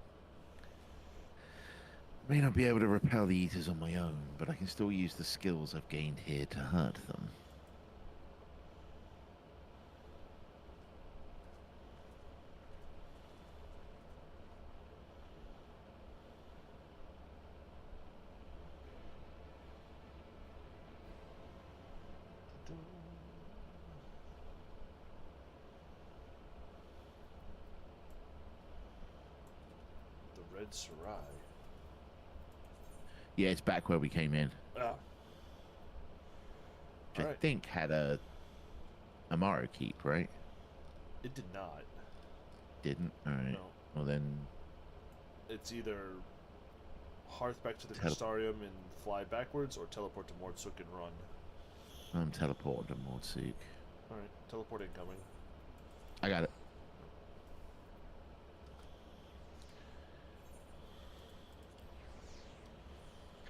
I may not be able to repel the Eaters on my own, but I can still use the skills I've gained here to hurt them. The Red Sarai. Yeah, it's back where we came in. Ah. Which I think had a Amaro keep, right? It did not. Didn't? Alright. No. Well then... It's either hearth back to the Crystarium and fly backwards, or teleport to Mordsuk and run. I'm teleporting to Mordsuk. Alright, teleport incoming. I got it.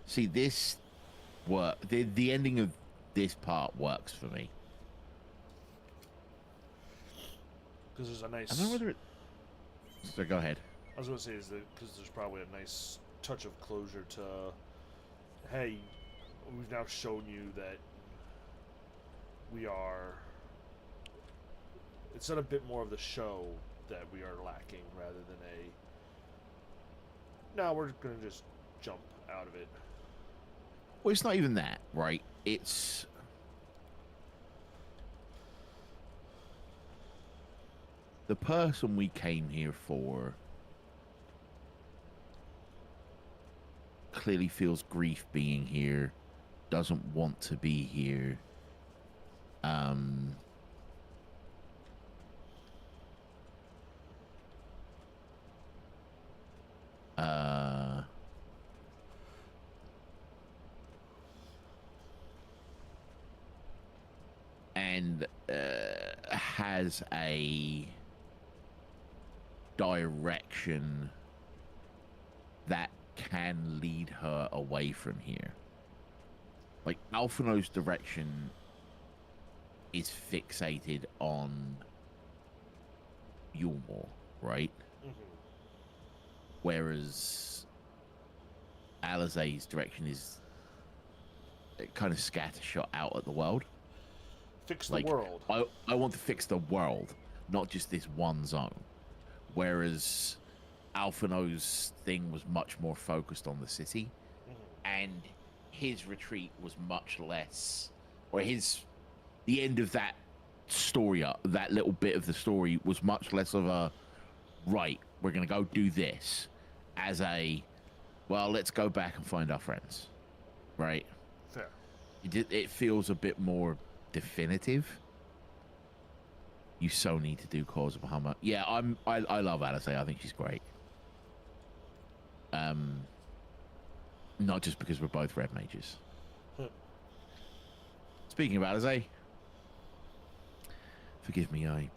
See, this work. The ending of this part works for me. Because there's a nice... I don't know whether it... So go ahead. I was going to say, is that because there's probably a nice touch of closure to... Hey, we've now shown you that we are... It's not a bit more of the show that we are lacking, rather than a... No, we're going to just jump out of it. Well, it's not even that, right? It's... the person we came here for clearly feels grief being here, doesn't want to be here. Um, uh, and has a direction that can lead her away from here. Like, Alphino's direction is fixated on Yulmore, right? Mm-hmm. Whereas Alizé's direction is kind of scattershot out at the world. Fix the Like, world. I want to fix the world, not just this one zone. Whereas Alphino's thing was much more focused on the city, and his retreat was much less, or the end of that story, that little bit of the story was much less of a, right, we're going to go do this, as a, well, let's go back and find our friends, right? Fair. It feels a bit more definitive. You so need to do Cause of Bahama. Yeah, I love Alizé. I think she's great. Not just because we're both red mages. Speaking of Alizé, forgive me, I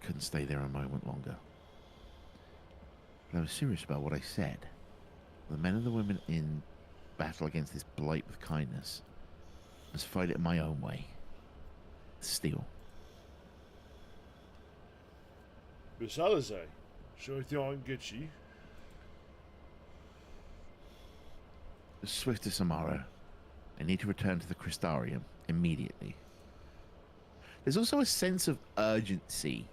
couldn't stay there a moment longer. But I was serious about what I said. The men and the women in battle against this blight with kindness must fight it my own way. Steel. Miss Alizé, is there anything I can get you? Swift as tomorrow. I need to return to the Crystarium immediately. There's also a sense of urgency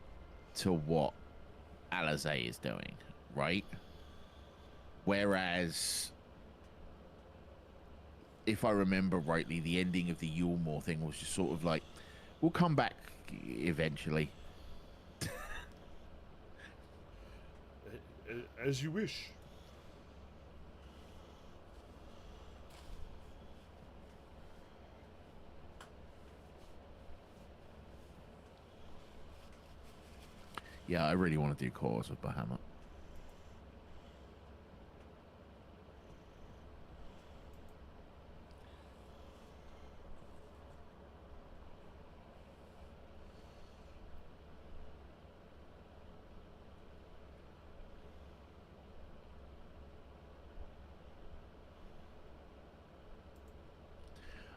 to what Alizé is doing, right? Whereas, if I remember rightly, the ending of the Yulmore thing was just sort of like, we'll come back eventually. As you wish. Yeah, I really want to do Cause of Bahamut.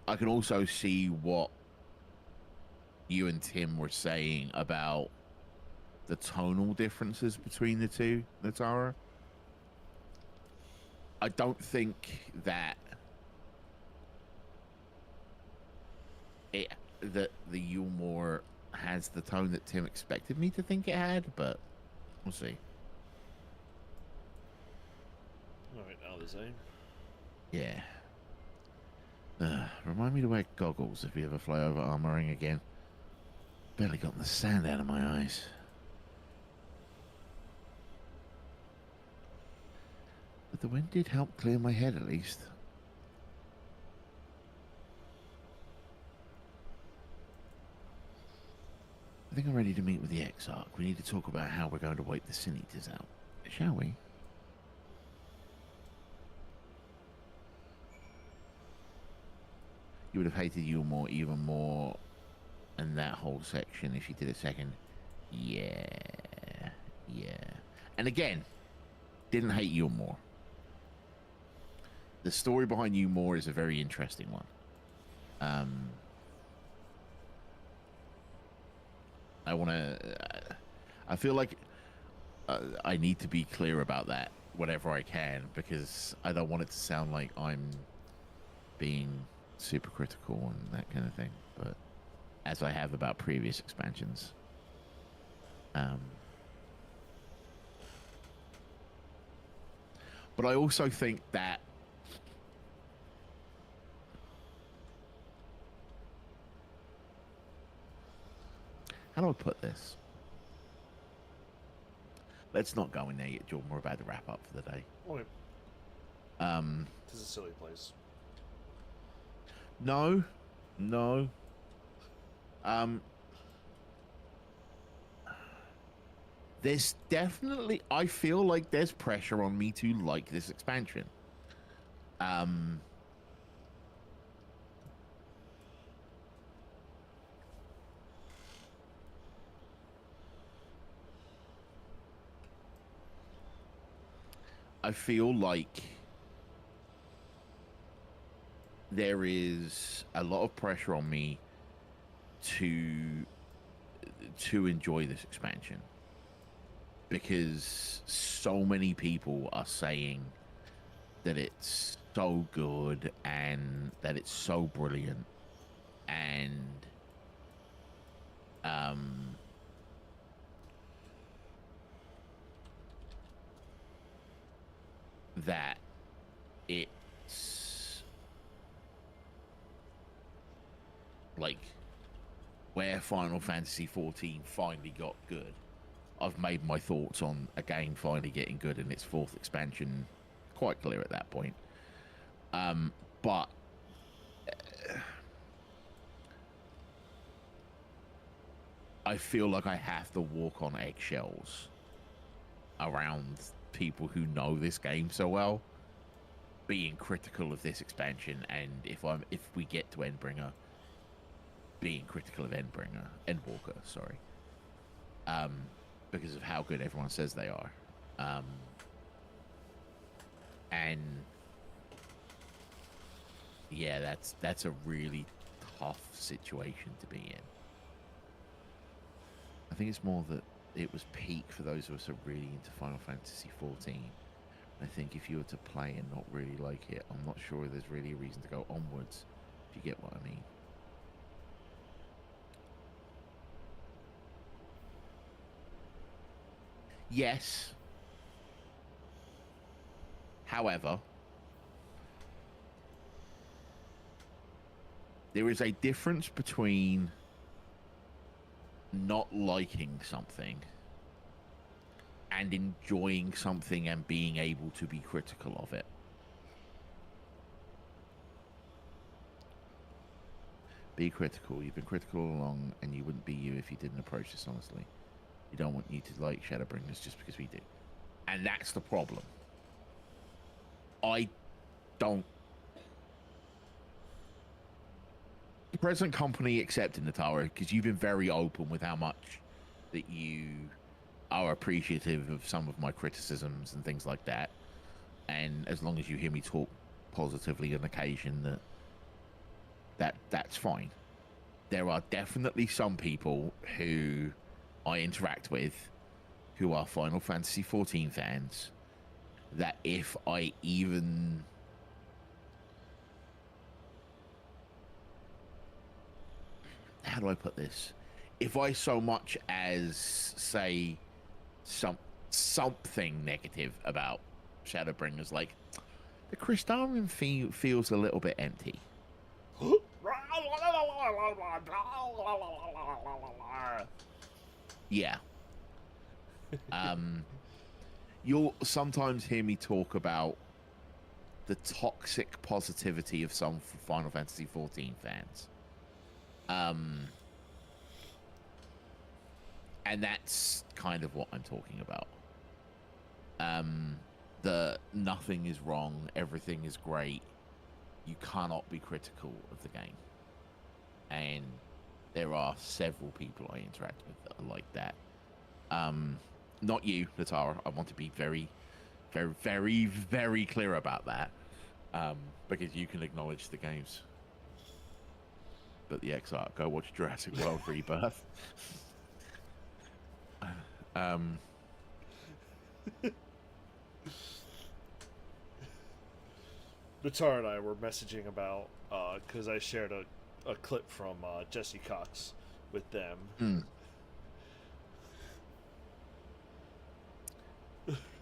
I can also see what you and Tim were saying about the tonal differences between the two, Natara. I don't think that the Yulmore has the tone that Tim expected me to think it had, but we'll see. Alright, Alizé. Yeah. Remind me to wear goggles if you ever fly over Armoring again. Barely gotten the sand out of my eyes. But the wind did help clear my head, at least. I think I'm ready to meet with the Exarch. We need to talk about how we're going to wipe the Sin Eaters out. Shall we? You would have hated Yulmore even more in that whole section if you did a second. Yeah. Yeah. And again, didn't hate Yulmore. The story behind Yulmore is a very interesting one. I want to... I feel like I need to be clear about that whenever I can, because I don't want it to sound like I'm being super critical and that kind of thing, but as I have about previous expansions. But I also think that how do I put this? let's not go in there yet, Jordan. We're about to wrap up for the day. Okay. Um, This is a silly place. no, no. There's definitely, I feel like there's pressure on me to like this expansion. I feel like there is a lot of pressure on me to enjoy this expansion because so many people are saying that it's so good and that it's so brilliant and that it's like where Final Fantasy 14 finally got good. I've made my thoughts on a game finally getting good in its fourth expansion quite clear at that point. But I feel like I have to walk on eggshells around people who know this game so well, being critical of this expansion, and if we get to Endbringer, being critical of Endwalker, sorry, because of how good everyone says they are, and yeah, that's a really tough situation to be in. I think it's more that it was peak for those of us who are really into Final Fantasy 14. I think if you were to play and not really like it, I'm not sure there's really a reason to go onwards, if you get what I mean. Yes. However, there is a difference between not liking something and enjoying something and being able to be critical of it. Be critical. You've been critical all along, and you wouldn't be you if you didn't approach this honestly. We don't want you to like Shadowbringers just because we do. And that's the problem. I don't... The present company accepted Natara because you've been very open with how much that you are appreciative of some of my criticisms and things like that. And as long as you hear me talk positively on occasion, that's fine. There are definitely some people who I interact with who are Final Fantasy 14 fans that if I even how do I put this? If I so much as say something negative about Shadowbringers, like the Crystarian feels a little bit empty. Yeah. You'll sometimes hear me talk about the toxic positivity of some Final Fantasy 14 fans. And that's kind of what I'm talking about. The nothing is wrong, everything is great. You cannot be critical of the game. And there are several people I interact with that are like that. Not you, Natara. I want to be very, very, very, very clear about that. Because you can acknowledge the games. But the XR, go watch Jurassic World Rebirth. Natara and I were messaging about because I shared a clip from Jesse Cox with them.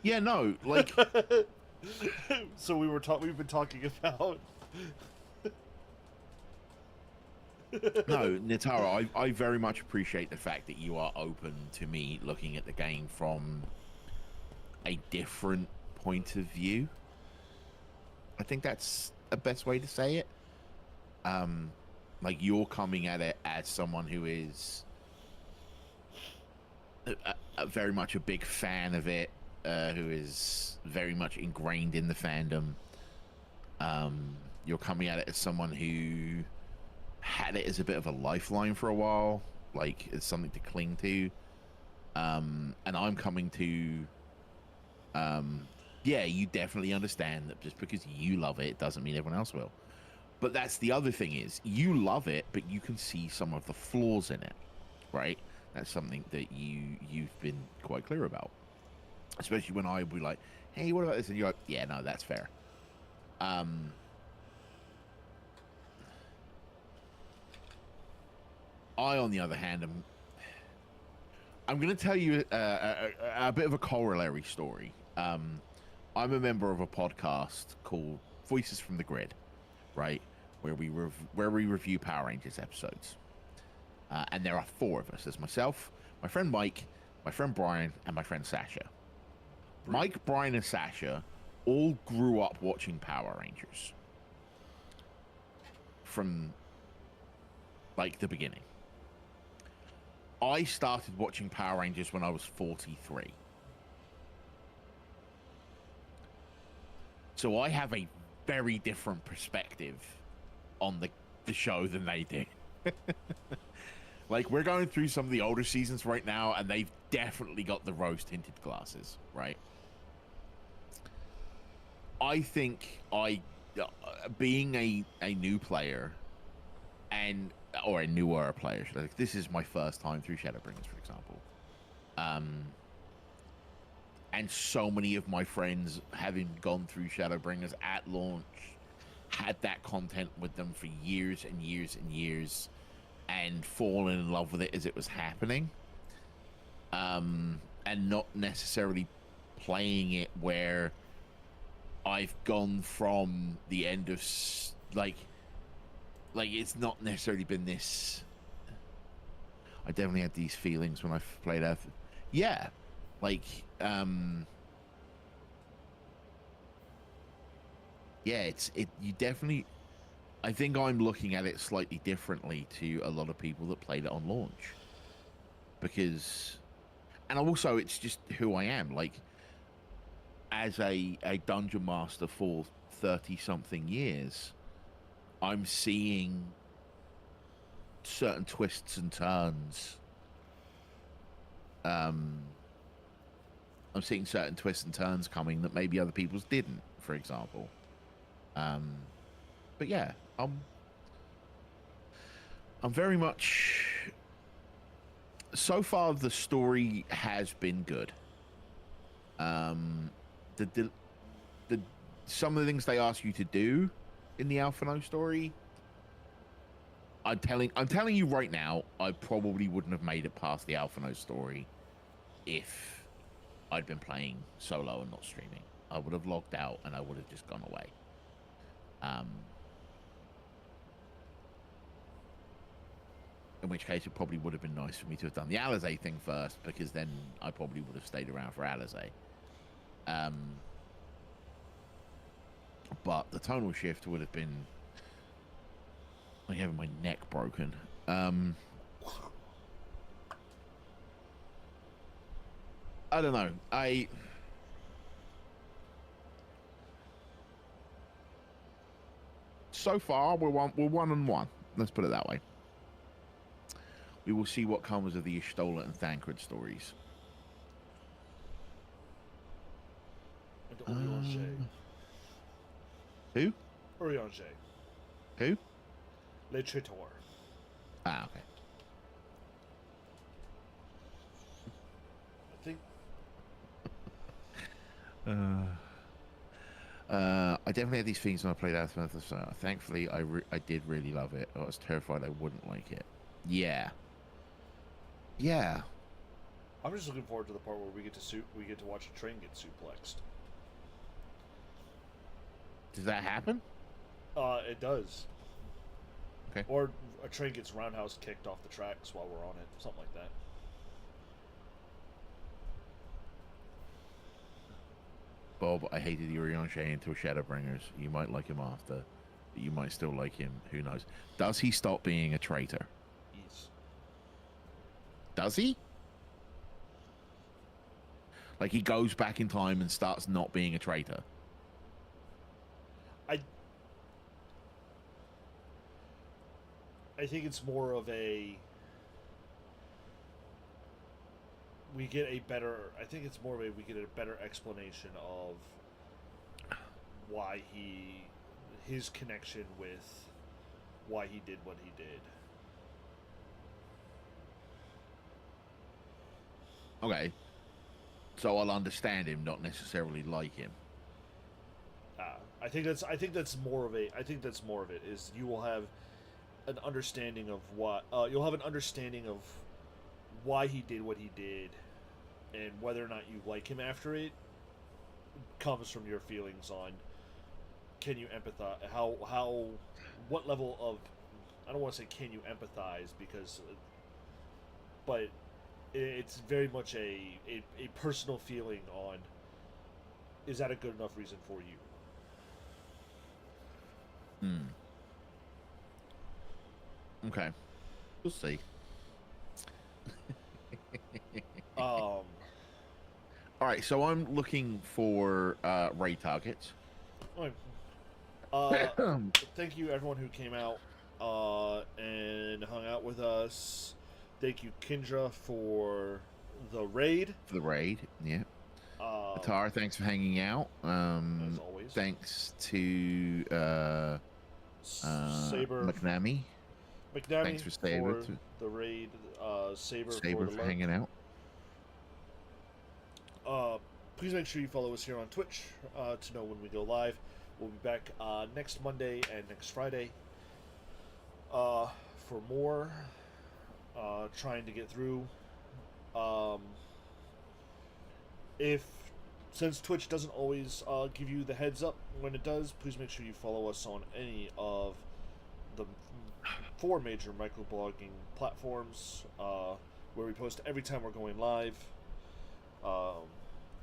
Yeah, no, like. So we've been talking about. No, Natara, I very much appreciate the fact that you are open to me looking at the game from a different point of view. I think that's the best way to say it. Like you're coming at it as someone who is very much a big fan of it, who is very much ingrained in the fandom. You're coming at it as someone who had it as a bit of a lifeline for a while, like it's something to cling to. And I'm coming to, yeah, you definitely understand that just because you love it doesn't mean everyone else will. But that's the other thing is you love it, but you can see some of the flaws in it, right? That's something that you've been quite clear about, especially when I would be like, "Hey, what about this?" And you're like, "Yeah, no, that's fair." I, on the other hand, I'm going to tell you a bit of a corollary story. I'm a member of a podcast called Voices from the Grid, right, where we review Power Rangers episodes. And there are 4 of us. There's myself, my friend Mike, my friend Brian, and my friend Sasha. Mike, Brian, and Sasha all grew up watching Power Rangers from, like, the beginning. I started watching Power Rangers when I was 43. So I have a very different perspective on the show than they do. Like, we're going through some of the older seasons right now, and they've definitely got the rose-tinted glasses, right? I think being a new player, or a newer player, like, this is my first time through Shadowbringers, for example. And so many of my friends, having gone through Shadowbringers at launch, had that content with them for years and years and years, and fallen in love with it as it was happening, and not necessarily playing it where I've gone from the end of like it's not necessarily been this. I definitely had these feelings when I played Earth. Yeah, like yeah, you definitely. I think I'm looking at it slightly differently to a lot of people that played it on launch, because, and also it's just who I am. Like, as a dungeon master for 30 something years, I'm seeing certain twists and turns. I'm seeing certain twists and turns coming that maybe other people's didn't, for example. But yeah, I'm very much. So far, the story has been good. The some of the things they ask you to do in the Alphino story, I'm telling you right now, I probably wouldn't have made it past the Alphino story if I'd been playing solo and not streaming. I would have logged out and I would have just gone away. In which case, it probably would have been nice for me to have done the Alizé thing first, because then I probably would have stayed around for Alizé. But the tonal shift would have been like having my neck broken. I don't know. So far, we're 1-1. Let's put it that way. We will see what comes of the Ishtola and Thancred stories. And Orianger. Who? Orianger. Who? Le Traitor. Ah, okay. I think. I definitely had these things when I played Aftermath. So thankfully, I did really love it. I was terrified I wouldn't like it. Yeah. Yeah. I'm just looking forward to the part where we get to watch a train get suplexed. Does that happen? It does. Okay. Or a train gets roundhouse kicked off the tracks while we're on it, something like that. Bob, I hated Urianshe until Shadowbringers. You might like him after. You might still like him. Who knows? Does he stop being a traitor? Yes. Does he? Like he goes back in time and starts not being a traitor? I think it's more of a we get a better I think it's more of a we get a better explanation of why his connection with why he did what he did. Okay. So I'll understand him, not necessarily like him. I think that's more of it is you will have an understanding of what you'll have an understanding of why he did what he did, and whether or not you like him after it comes from your feelings on can you empathize how what level of I don't want to say can you empathize because but it's very much a personal feeling on is that a good enough reason for you. Okay. We'll see. All right, so I'm looking for raid targets. Thank you everyone who came out and hung out with us. Thank you Kindra for the raid. Yeah. Atar, thanks for hanging out. As always. Thanks to Saber McNamee. Thanks for Saber for the raid. Saber for hanging out. Please make sure you follow us here on Twitch to know when we go live. We'll be back next Monday and next Friday for more. Trying to get through. Since Twitch doesn't always give you the heads up when it does, please make sure you follow us on any of the 4 major microblogging platforms where we post every time we're going live.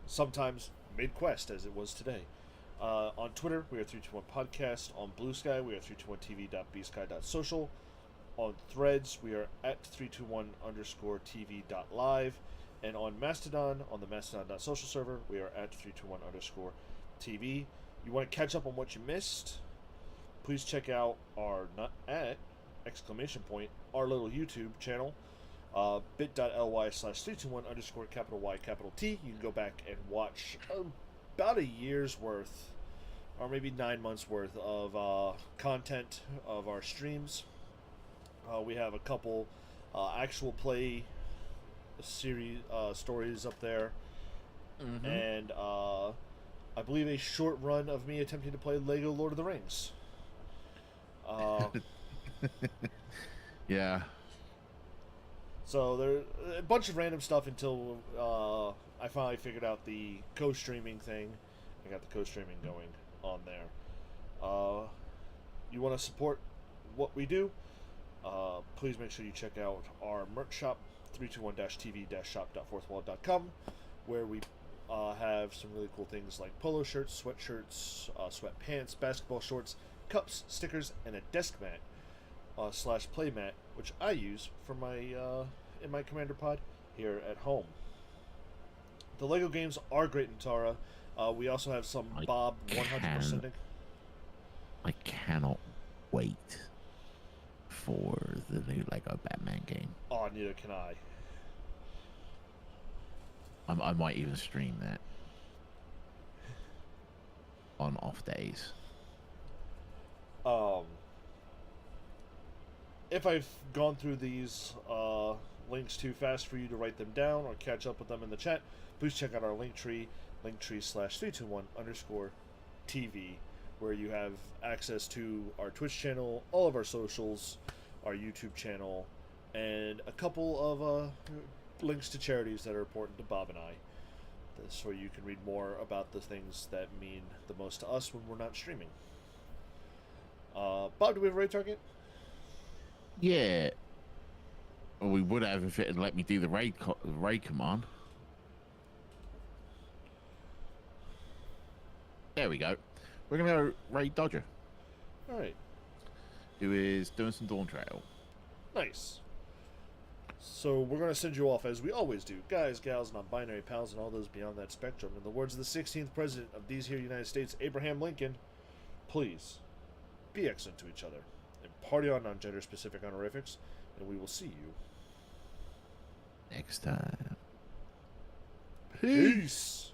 Sometimes mid-quest, as it was today. On Twitter, we are 321 Podcast. On Blue Sky, we are 321tv.bsky.social. On Threads, we are at 321_tv.live. And on Mastodon, on the Mastodon.social server, we are at 321_tv. You want to catch up on what you missed? Please check out our our little YouTube channel, bit.ly/321_Y_T. You can go back and watch about a year's worth, or maybe 9 months worth of content of our streams. We have a couple actual play series stories up there, and I believe a short run of me attempting to play Lego Lord of the Rings. Yeah. So there's a bunch of random stuff until I finally figured out the co-streaming thing. I got the co-streaming going on there. You want to support what we do? Please make sure you check out our merch shop, 321-tv-shop.fourthwall.com, where we have some really cool things like polo shirts, sweatshirts, sweatpants, basketball shorts, cups, stickers, and a desk mat / play mat, which I use for my in my commander pod here at home. The Lego games are great in Tara. We also have some Bob 100%ing. I cannot wait for the new Lego Batman game. Oh, neither can I. I might even stream that on off days. If I've gone through these links too fast for you to write them down or catch up with them in the chat, please check out our Linktree, /321_TV, where you have access to our Twitch channel, all of our socials, our YouTube channel, and a couple of links to charities that are important to Bob and I. So you can read more about the things that mean the most to us when we're not streaming. Bob, do we have a raid target? Yeah. Well, we would have if it had let me do the raid command. There we go. We're going to go raid Dodger, All right. who is doing some Dawn Trail. Nice. So we're going to send you off as we always do. Guys, gals, non-binary pals, and all those beyond that spectrum. In the words of the 16th President of these here United States, Abraham Lincoln, please be excellent to each other and party on non-gender specific honorifics, and we will see you Next time. Peace.